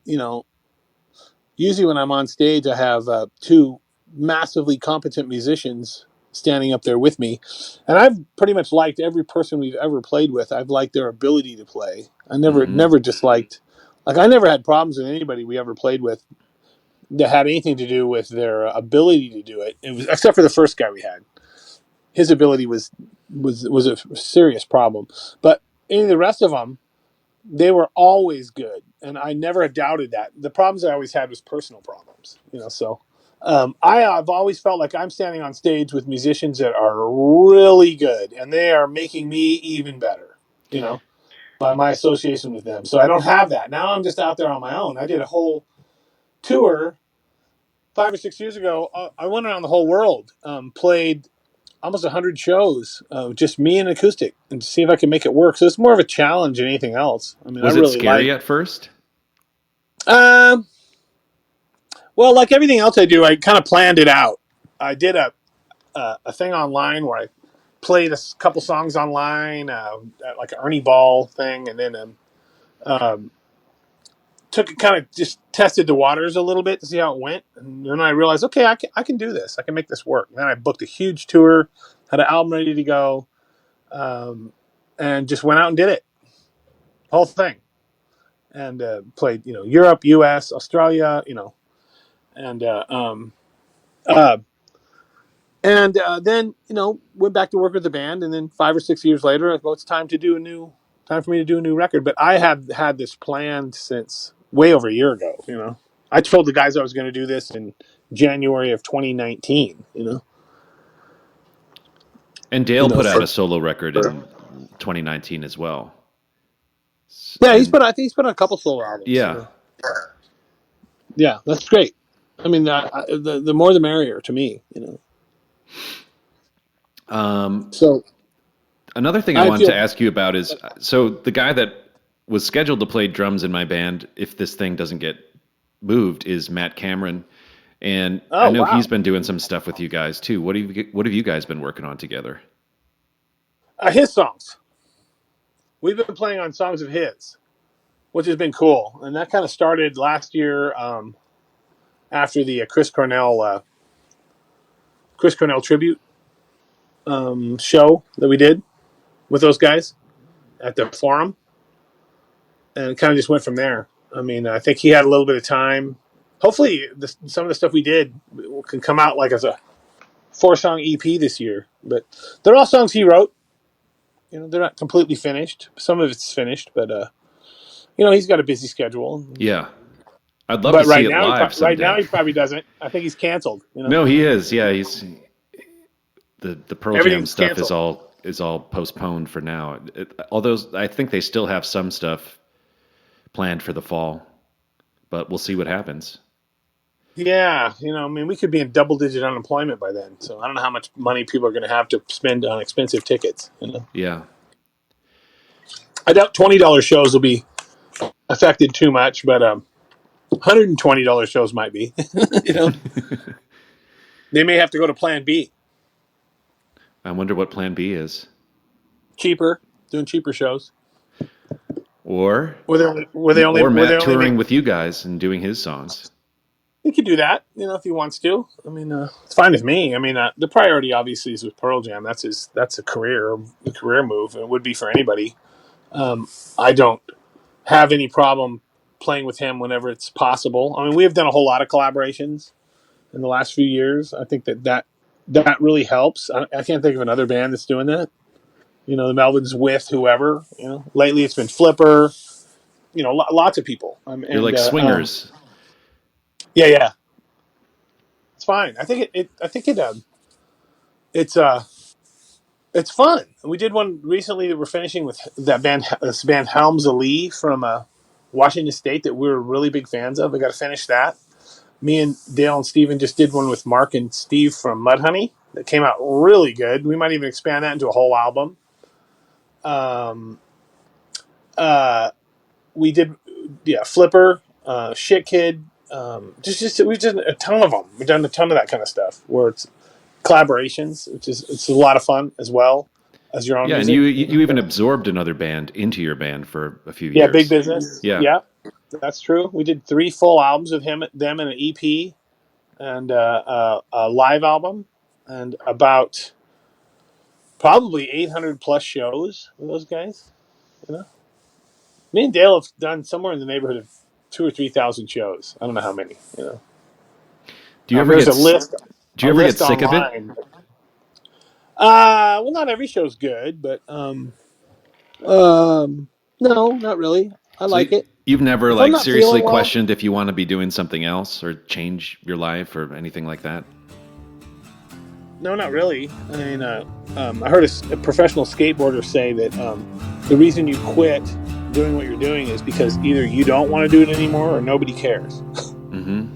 usually when I'm on stage, I have two massively competent musicians standing up there with me, and I've pretty much liked every person we've ever played with. I've liked their ability to play. I never Hmm. never disliked. Like I never had problems with anybody we ever played with that had anything to do with their ability to do it. It was except for the first guy we had. His ability was a serious problem, but any of the rest of them, they were always good, and I never doubted that. The problems I always had was personal problems, So I've always felt like I'm standing on stage with musicians that are really good, and they are making me even better. You know, by my association with them. So I don't have that now. I'm just out there on my own. I did a whole tour 5 or 6 years ago. I went around the whole world, played almost 100 shows, just me and acoustic, and see if I can make it work. So it's more of a challenge than anything else. I mean, I Was it really scary like. at first? Um, well, like everything else I do, I kind of planned it out. I did a thing online where I played a couple songs online, like an Ernie Ball thing, and then um, took it kind of just tested the waters a little bit to see how it went, and then I realized, okay, I can do this. I can make this work. And then I booked a huge tour, had an album ready to go, um, and just went out and did it, whole thing, and played Europe, U.S., Australia, and uh, then went back to work with the band, and then 5 or 6 years later, I go, it's time for me to do a new record. But I have had this planned since way over a year ago. I told the guys I was going to do this in January of 2019. And Dale put out For a solo record in 2019 as well. yeah, And I think he's put on a couple solo albums. yeah, Yeah, that's great. I mean, the more the merrier to me. um, So another thing I I wanted to feel. ask you about is so the guy that was scheduled to play drums in my band, if this thing doesn't get moved, is Matt Cameron. And I Oh know he's wow, been doing some stuff with you guys too. What have you guys been working on together? his songs. We've been playing on songs of his, which has been cool, and that kind of started last year after the Chris Cornell tribute show that we did with those guys at the Forum, and it kind of just went from there. I mean, I think he had a little bit of time. Hopefully, some of the stuff we did can come out like as a 4-song EP this year. But they're all songs he wrote. They're not completely finished. Some of it's finished, but he's got a busy schedule. Yeah, I'd love to But see it live right now someday. he probably doesn't. I think he's canceled. No, he is. Yeah, he's the Pearl Jam Everything's stuff canceled. is all postponed for now. Although I think they still have some stuff planned for the fall, but we'll see what happens. Yeah, I mean, we could be in double-digit unemployment by then. So I don't know how much money people are going to have to spend on expensive tickets. Yeah. I doubt $20 shows will be affected too much, but $120 shows might be. you know, they may have to go to Plan B. I wonder what Plan B is. Cheaper, doing cheaper shows. Or Where they Matt only make. touring with you guys and doing his songs. He could do that, if he wants to. I mean, it's fine with me. I mean, the priority obviously is with Pearl Jam. That's a career move. It would be for anybody. I don't have any problem playing with him whenever it's possible. I mean, we have done a whole lot of collaborations in the last few years. I think that really helps. I can't think of another band that's doing that. The Melvins with whoever. Lately it's been Flipper. Lots of people. You're like swingers. Yeah, yeah, it's fine. I think it's it's fun. We did one recently that we're finishing with this band Helms Ali from Washington State that we were really big fans of. We got to finish that. Me and Dale and Steven just did one with Mark and Steve from Mudhoney that came out really good. We might even expand that into a whole album. Um, we did, yeah, Flipper, Shit Kid. Just we've done a ton of them. We've done a ton of that kind of stuff where it's collaborations, which is it's a lot of fun as well as your own Yeah, and music. you even absorbed another band into your band for a few Yeah, years. Big Business. Yeah. Yeah, that's true. We did 3 full albums with them, and an EP, and a live album, and about probably 800 plus shows with those guys. Me and Dale have done somewhere in the neighborhood of 2 or 3 thousand shows. I don't know how many. Do you ever There's get a list. Do you ever get sick of it? Online. Well, not every show's good, but no, not really. I So like it. you've never If I'm like not seriously feeling well, questioned if you want to be doing something else or change your life or anything like that? no, not really. I mean, I heard a professional skateboarder say that the reason you quit doing what you're doing is because either you don't want to do it anymore or nobody cares. Mm-hmm.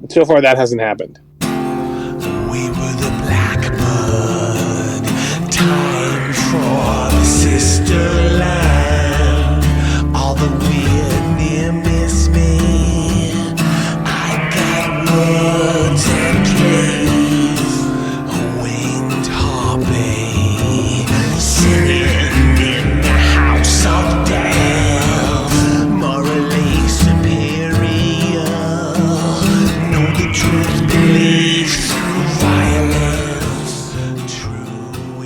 So far, that hasn't happened. We were the blackbird, time for the sister land. All the weird near miss me. I got words and plays, winged harpy, sitting in the house of death, morally superior. Know the truth, beliefs, violence, true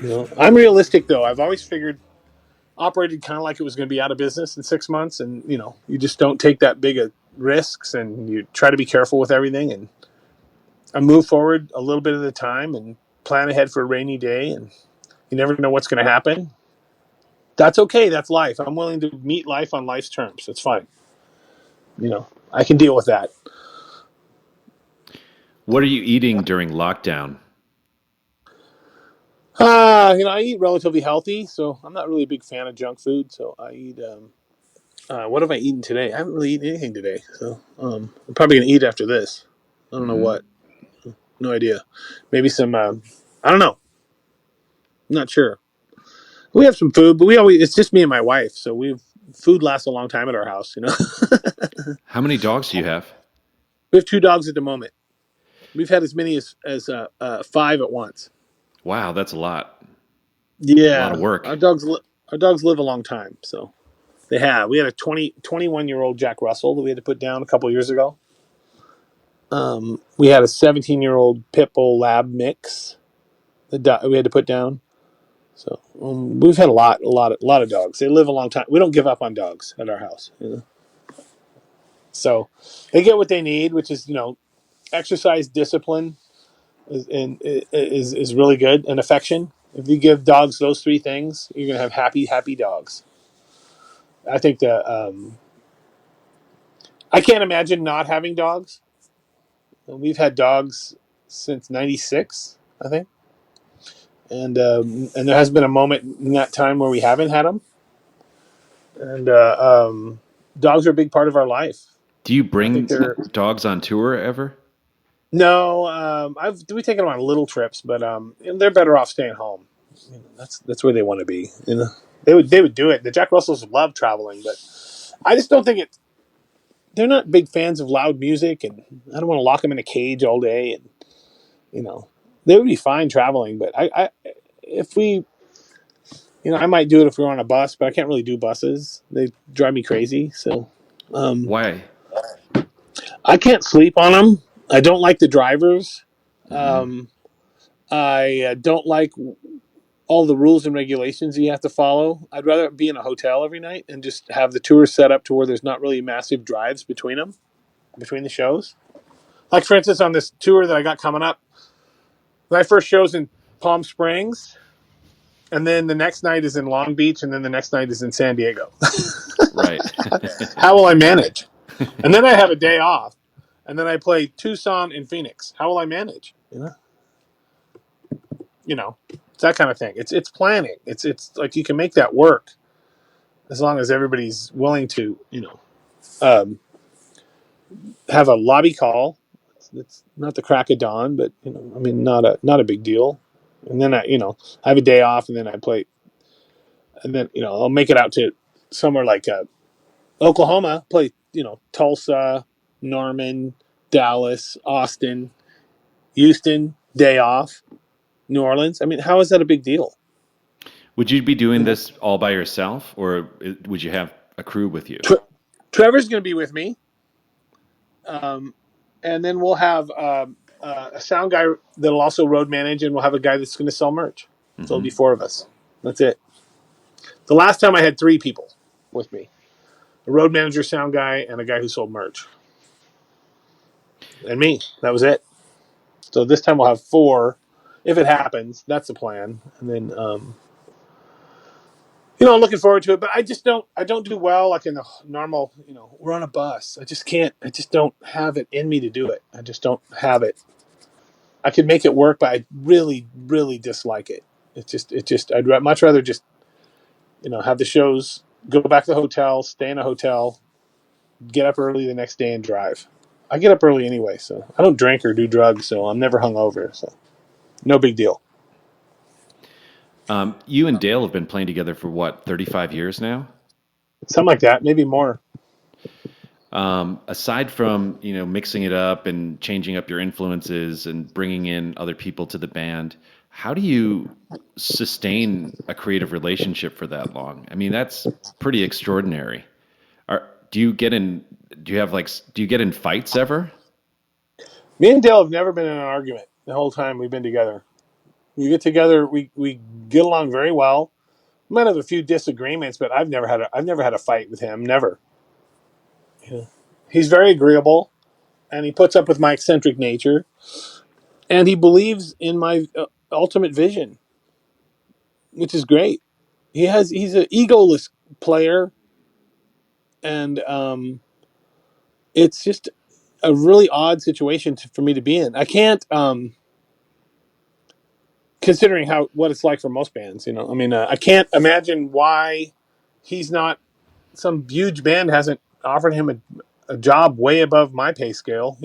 enough. I'm realistic though. I've always operated kind of like it was going to be out of business in 6 months, and you just don't take that big of risks, and you try to be careful with everything, and I move forward a little bit at a time and plan ahead for a rainy day, and you never know what's going to happen. That's okay. That's life. I'm willing to meet life on life's terms. That's fine. I can deal with that. What are you eating during lockdown? I eat relatively healthy, so I'm not really a big fan of junk food. So I eat. What have I eaten today? I haven't really eaten anything today, so I'm probably gonna eat after this. I don't know what. No idea. Maybe some. I don't know. I'm not sure. We have some food, but it's just me and my wife, so food lasts a long time at our house. How many dogs do you have? We have 2 dogs at the moment. We've had as many as 5 at once. Wow, that's a lot. Yeah, A lot of work. Our dogs live a long time, so they have. We had a 21-year-old Jack Russell that we had to put down a couple of years ago. We had a 17-year-old pit bull lab mix that we had to put down. So we've had a lot of dogs. They live a long time. We don't give up on dogs at our house. So they get what they need, which is exercise, discipline, is really good, and affection. If you give dogs those 3 things, you're gonna have happy dogs. I think that I can't imagine not having dogs. We've had dogs since '96, I think, and there has been a moment in that time where we haven't had them. And dogs are a big part of our life. Do you I think bring they're dogs on tour ever? no. We've taken them on little trips, but they're better off staying home. That's where they want to be. They would do it. The Jack Russells love traveling, but I just don't think it. They're not big fans of loud music, and I don't want to lock them in a cage all day. And they would be fine traveling. But if we, I might do it if we were on a bus, but I can't really do buses. They drive me crazy. So Why? I can't sleep on them. I don't like the drivers. Mm-hmm. I don't like all the rules and regulations you have to follow. I'd rather be in a hotel every night and just have the tour set up to where there's not really massive drives between them, between the shows. Like, for instance, on this tour that I got coming up, my first show's in Palm Springs, and then the next night is in Long Beach, and then the next night is in San Diego. Right. How will I manage? And then I have a day off, and then I play Tucson and Phoenix. How will I manage? It's that kind of thing. It's planning. It's like you can make that work as long as everybody's willing to, um, have a lobby call. It's not the crack of dawn, but not a big deal. And then I have a day off, and then I play, and then I'll make it out to somewhere like Oklahoma, play Tulsa, Norman, Dallas, Austin, Houston, day off, New Orleans. I mean, how is that a big deal? Would you be doing this all by yourself, or would you have a crew with you? Trevor's going to be with me, and then we'll have a sound guy that'll also road manage, and we'll have a guy that's going to sell merch. So it'll be 4 of us. That's it. The last time I had 3 people with me: a road manager, sound guy, and a guy who sold merch, and me. That was it. So this time we'll have 4, if it happens. That's the plan. And then, I'm looking forward to it. But I don't do well like in the normal. We're on a bus. I just can't. I just don't have it in me to do it. I just don't have it. I could make it work, but I really, really dislike it. I'd much rather just, have the shows, go back to the hotel, stay in a hotel, get up early the next day and drive. I get up early anyway, so I don't drink or do drugs, so I'm never hungover, so no big deal. You and Dale have been playing together for what, 35 years now? Something like that, maybe more. Aside from mixing it up and changing up your influences and bringing in other people to the band, how do you sustain a creative relationship for that long? I mean, that's pretty extraordinary. Do you get in fights ever? Me and Dale have never been in an argument the whole time we've been together. We get together, we get along very well. We might have a few disagreements, but I've never had a fight with him. Never. He's very agreeable, and he puts up with my eccentric nature, and he believes in my ultimate vision, which is great. He's an egoless player, and it's just a really odd situation for me to be in. I can't, considering what it's like for most bands. I can't imagine why he's not. Some huge band hasn't offered him a job way above my pay scale.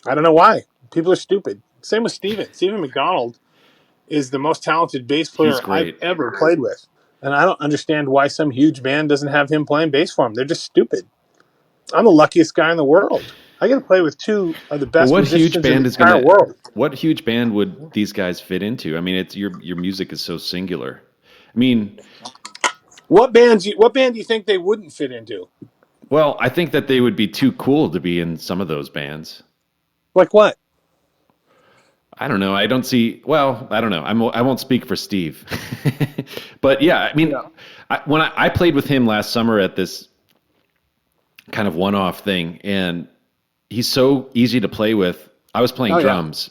I don't know why. People are stupid. Same with Steven. Steven McDonald is the most talented bass player I've ever played with. And I don't understand why some huge band doesn't have him playing bass for them. They're just stupid. I'm the luckiest guy in the world. I get to play with 2 of the best musicians in the entire world. What huge band would these guys fit into? I mean, it's your music is so singular. I mean, what band do you think they wouldn't fit into? Well, I think that they would be too cool to be in some of those bands. Like what? I don't know. I don't know. I won't speak for Steve. But yeah, I mean, when I played with him last summer at this kind of one-off thing, and he's so easy to play with. I was playing drums,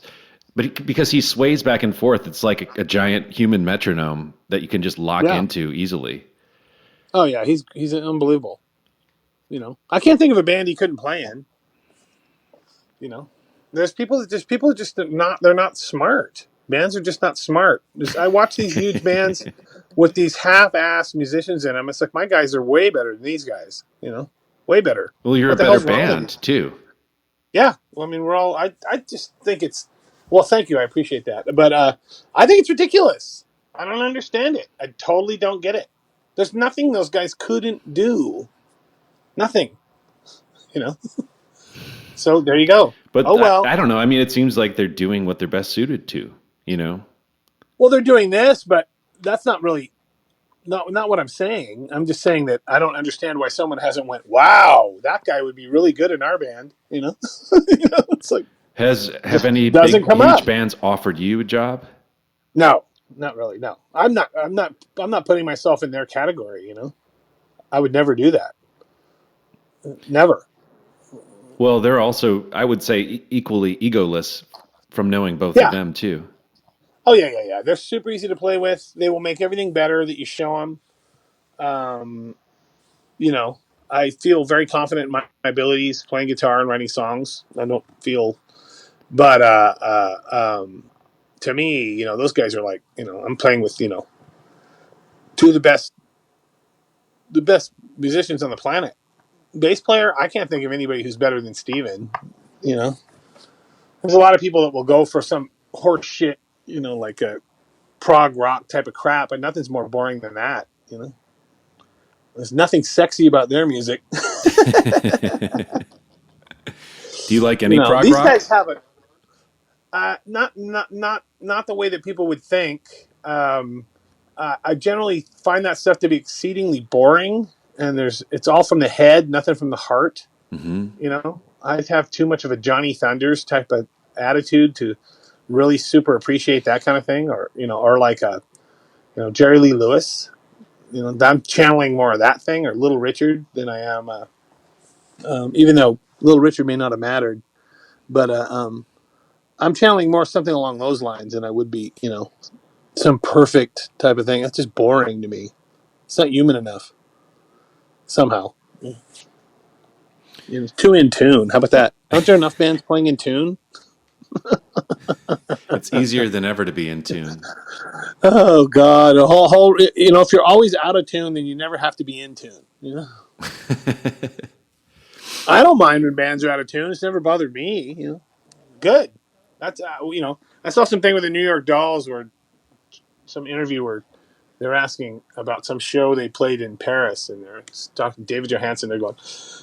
but because he sways back and forth, it's like a giant human metronome that you can just lock into easily. Oh yeah, he's unbelievable. I can't think of a band he couldn't play in. There's people just they're not smart. Bands are just not smart. I watch these huge bands with these half-assed musicians in them. It's like, my guys are way better than these guys. Way better. Well, you're a better band too. Yeah. Well, I mean, we're all. I just think it's. Well, thank you. I appreciate that. But I think it's ridiculous. I don't understand it. I totally don't get it. There's nothing those guys couldn't do. Nothing. So there you go. But Oh well. I don't know. I mean, it seems like they're doing what they're best suited to, you know? Well, they're doing this, but that's not really not what I'm saying. I'm just saying that I don't understand why someone hasn't went, wow, that guy would be really good in our band. You know, it's like Have just any doesn't big, come huge up. bands offered you a job? No, not really. No, I'm not putting myself in their category. You know, I would never do that. Never. Well, they're also, I would say, equally egoless from knowing both of Yeah. them, too. Oh yeah. They're super easy to play with. They will make everything better that you show them. You know, I feel very confident in my abilities playing guitar and writing songs. I don't feel, but to me, those guys are like, I'm playing with, two of the best musicians on the planet. Bass player, I can't think of anybody who's better than Steven. You know, there's a lot of people that will go for some horse shit, like a prog rock type of crap, and nothing's more boring than that. There's nothing sexy about their music. Do you like any prog These rock? guys have a not the way that people would think. I generally find that stuff to be exceedingly boring, and it's all from the head, nothing from the heart. Hmm. I have too much of a Johnny Thunders type of attitude to really super appreciate that kind of thing, or like a Jerry Lee Lewis. I'm channeling more of that thing, or Little Richard, than I am. Even though Little Richard may not have mattered, but I'm channeling more something along those lines than I would be, some perfect type of thing. That's just boring to me. It's not human enough somehow. Too in tune. How about that? Aren't there enough bands playing in tune? It's easier than ever to be in tune. Oh God, a whole. If you're always out of tune, then you never have to be in tune. I don't mind when bands are out of tune. It's never bothered me. Good. That's I saw something with the New York Dolls where some interview where they're asking about some show they played in Paris, and they're talking to David Johansen. They're going,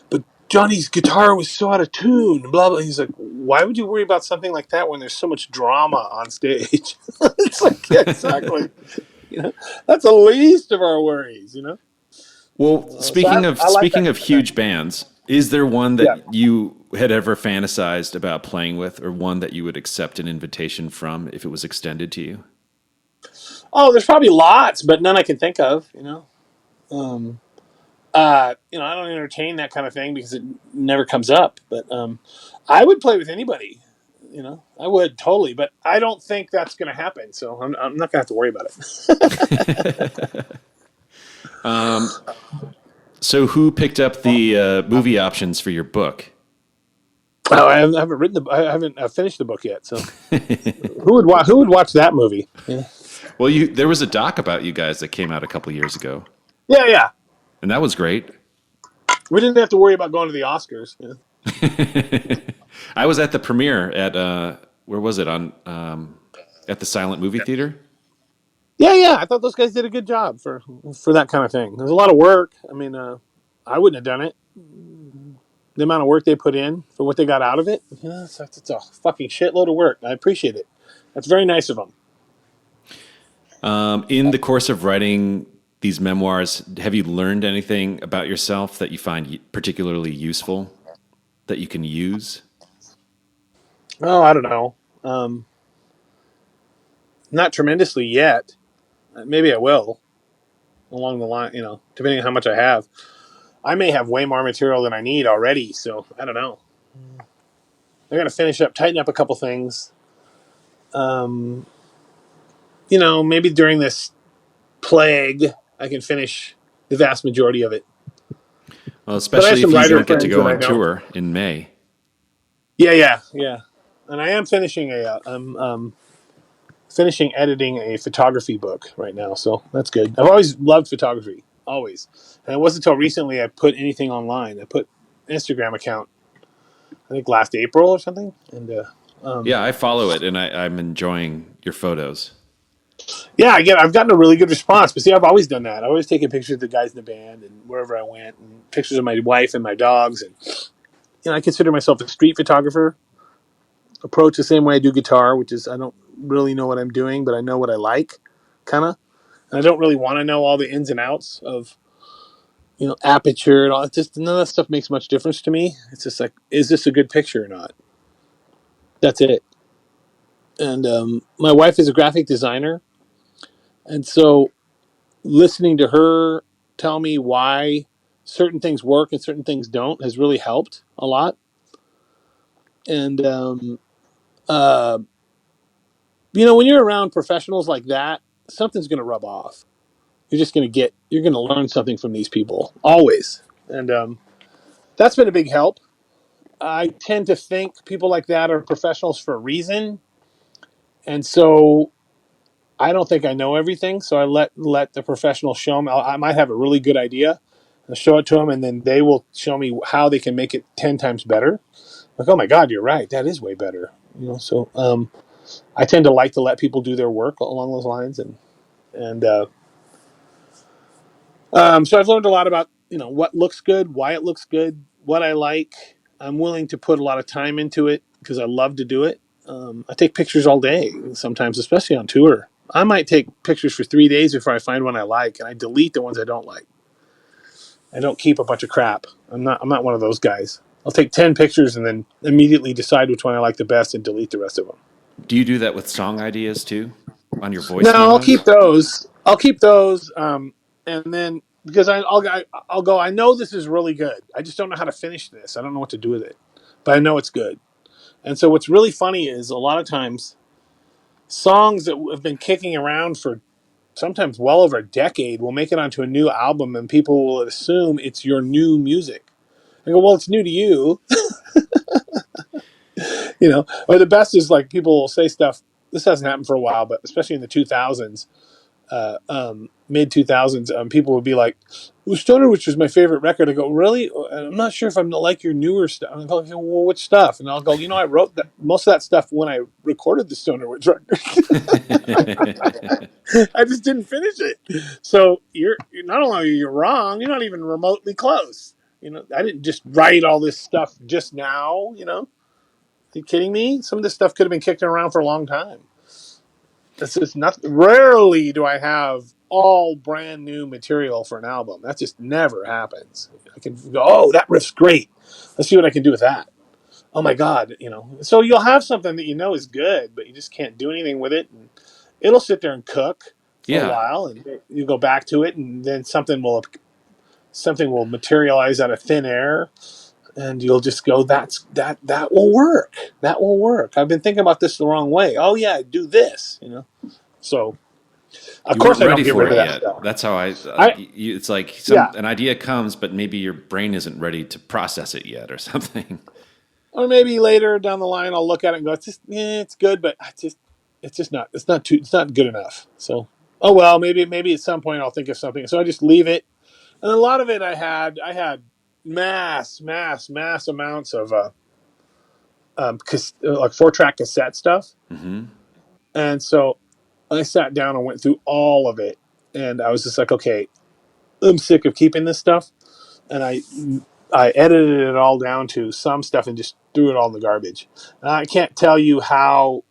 but Johnny's guitar was so out of tune. Blah blah. He's like, why would you worry about something like that when there's so much drama on stage? It's like, yeah, exactly. That's the least of our worries. Well, So I like that speaking kind of of thing. huge bands, is there one Yeah. that you had ever fantasized about playing with, or one that you would accept an invitation from if it was extended to you? Oh, there's probably lots, but none I can think of. Um, I don't entertain that kind of thing because it never comes up. But I would play with anybody. I would totally, but I don't think that's going to happen. So I'm not going to have to worry about it. So, who picked up the movie options for your book? Oh, I haven't written I haven't finished the book yet. So who would watch that movie? Yeah, Well, there was a doc about you guys that came out a couple years ago, yeah. and that was great. We didn't have to worry about going to the Oscars. Yeah. I was at the premiere at where was it on at the Silent Movie Theater? Yeah. I thought those guys did a good job for that kind of thing. There's a lot of work. I mean, I wouldn't have done it. The amount of work they put in for what they got out of it. Yeah, it's a fucking shitload of work. I appreciate it. That's very nice of them. In the course of writing these memoirs, have you learned anything about yourself that you find particularly useful that you can use? Oh, I don't know. Not tremendously yet. Maybe I will along the line. Depending on how much I have. I may have way more material than I need already. So I don't know. I got to finish up, tighten up a couple things. Maybe during this plague, I can finish the vast majority of it. Well, But I have especially some if you writer don't get to friends that go I on don't. tour in May. Yeah. And I am finishing finishing editing a photography book right now, so that's good. I've always loved photography, always, and it wasn't until recently I put anything online. I put Instagram account, I think last April or something, and Yeah, I follow it, and I'm enjoying your photos. yeah, I've gotten a really good response. But see, I've always done that. I always taken pictures of the guys in the band and wherever I went, and pictures of my wife and my dogs, and I consider myself a street photographer. Approach the same way I do guitar, which is I don't really know what I'm doing, but I know what I like, kind of. And I don't really want to know all the ins and outs of aperture and all. It's just none of that stuff makes much difference to me. It's just like, is this a good picture or not? That's it. And my wife is a graphic designer, and so listening to her tell me why certain things work and certain things don't has really helped a lot. And uh, when you're around professionals like that, something's going to rub off. You're going to learn something from these people always. And that's been a big help. I tend to think people like that are professionals for a reason. And so I don't think I know everything. So I let the professional show them. I might have a really good idea. I'll show it to them, and then they will show me how they can make it 10 times better. Like, oh my God, you're right. That is way better. So I tend to like to let people do their work along those lines. And so I've learned a lot about, what looks good, why it looks good, what I like. I'm willing to put a lot of time into it because I love to do it. I take pictures all day, sometimes, especially on tour. I might take pictures for 3 days before I find one I like, and I delete the ones I don't like. I don't keep a bunch of crap. I'm not one of those guys. I'll take 10 pictures and then immediately decide which one I like the best and delete the rest of them. Do you do that with song ideas too, on your No, voice I'll memos? keep those. And then because I'll go. I know this is really good. I just don't know how to finish this. I don't know what to do with it, but I know it's good. And so what's really funny is a lot of times songs that have been kicking around for sometimes well over a decade will make it onto a new album, and people will assume it's your new music. I go, well, it's new to you, Or the best is like people will say stuff. This hasn't happened for a while, but especially in the 2000s, mid 2000s, people would be like, well, Stoner, which was my favorite record. I go, really? I'm not sure if I'm like your newer stuff. I go, well, which stuff? And I'll go, I wrote that most of that stuff when I recorded the Stoner Witch record. I just didn't finish it. So you're not only are you wrong, you're not even remotely close. I didn't just write all this stuff just now. Are you kidding me? Some of this stuff could have been kicking around for a long time. It's just not. Rarely do I have all brand new material for an album. That just never happens. I can go, oh, that riff's great. Let's see what I can do with that. Oh my God, So you'll have something that is good, but you just can't do anything with it. And it'll sit there and cook for a Yeah. while, and you go back to it, and then something will materialize out of thin air, and you'll just go, that will work. That will work. I've been thinking about this the wrong way. Oh yeah, do this. So of You weren't course I don't ready get for rid it of that yet. stuff. That's how I it's like Yeah. an idea comes, but maybe your brain isn't ready to process it yet or something. Or maybe later down the line I'll look at it and go, it's good, but it's not good enough. So oh well, maybe at some point I'll think of something. So I just leave it. And a lot of it I had mass amounts of like 4-track cassette stuff. Mm-hmm. And so I sat down and went through all of it, and I was just like, okay, I'm sick of keeping this stuff. And I edited it all down to some stuff and just threw it all in the garbage. And I can't tell you how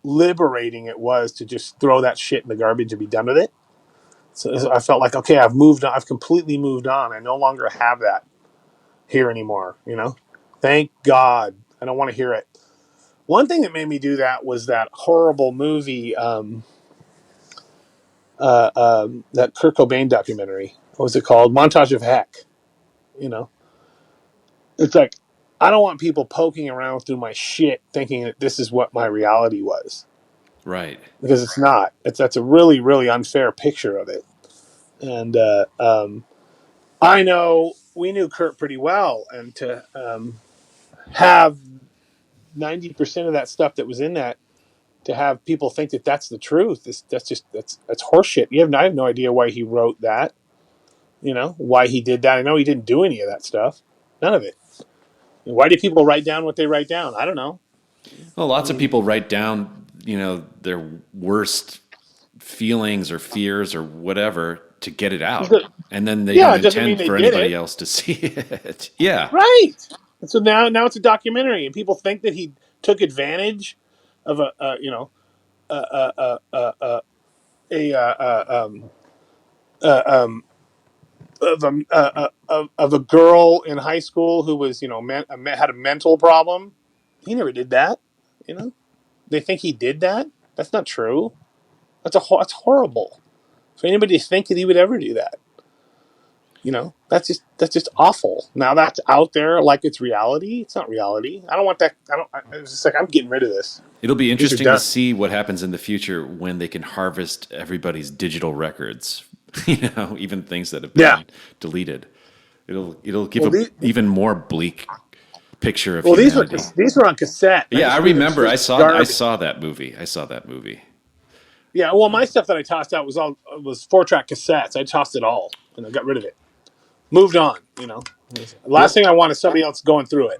liberating it was to just throw that shit in the garbage and be done with it. So I felt like, okay, I've moved on. I've completely moved on. I no longer have that here anymore. Thank God. I don't want to hear it. One thing that made me do that was that horrible movie, that Kurt Cobain documentary. What was it called? Montage of Heck. It's like, I don't want people poking around through my shit thinking that this is what my reality was, Right. because it's not. That's a really, really unfair picture of it. And I know we knew Kurt pretty well, and to have 90% of that stuff that was in that, to have people think that that's the truth, that's horseshit. I have no idea why he wrote that. Why he did that. I know he didn't do any of that stuff. None of it. Why do people write down what they write down? I don't know. Well, lots of people write down, their worst feelings or fears or whatever to get it out. And then they Yeah, don't it doesn't mean intend they for did anybody it. else to see it. Yeah. Right. And so now it's a documentary, and people think that he took advantage of a you know a of a girl in high school who was had a mental problem. He never did that. You know, they think he did that. That's not true. That's horrible for anybody to think that he would ever do that. That's just awful. Now that's out there like it's reality. It's not reality. I don't want that. It's just like, I'm getting rid of this. It'll be interesting to see what happens in the future when they can harvest everybody's digital records. Even things that have been deleted. It'll give even more bleak picture of humanity. These were on cassette. Yeah, I remember. I saw that movie. Yeah, well, my stuff that I tossed out was 4-track cassettes. I tossed it all and I got rid of it. Moved on. Last thing I want is somebody else going through it.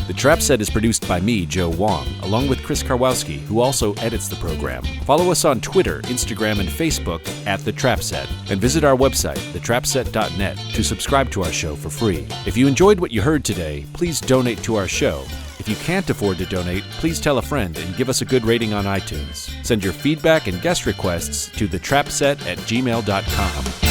The Trap Set is produced by me, Joe Wong, along with Chris Karwowski, who also edits the program. Follow us on Twitter, Instagram, and Facebook at The Trap Set, and visit our website, thetrapset.net, to subscribe to our show for free. If you enjoyed what you heard today, please donate to our show. If you can't afford to donate, please tell a friend and give us a good rating on iTunes. Send your feedback and guest requests to thetrapset@gmail.com.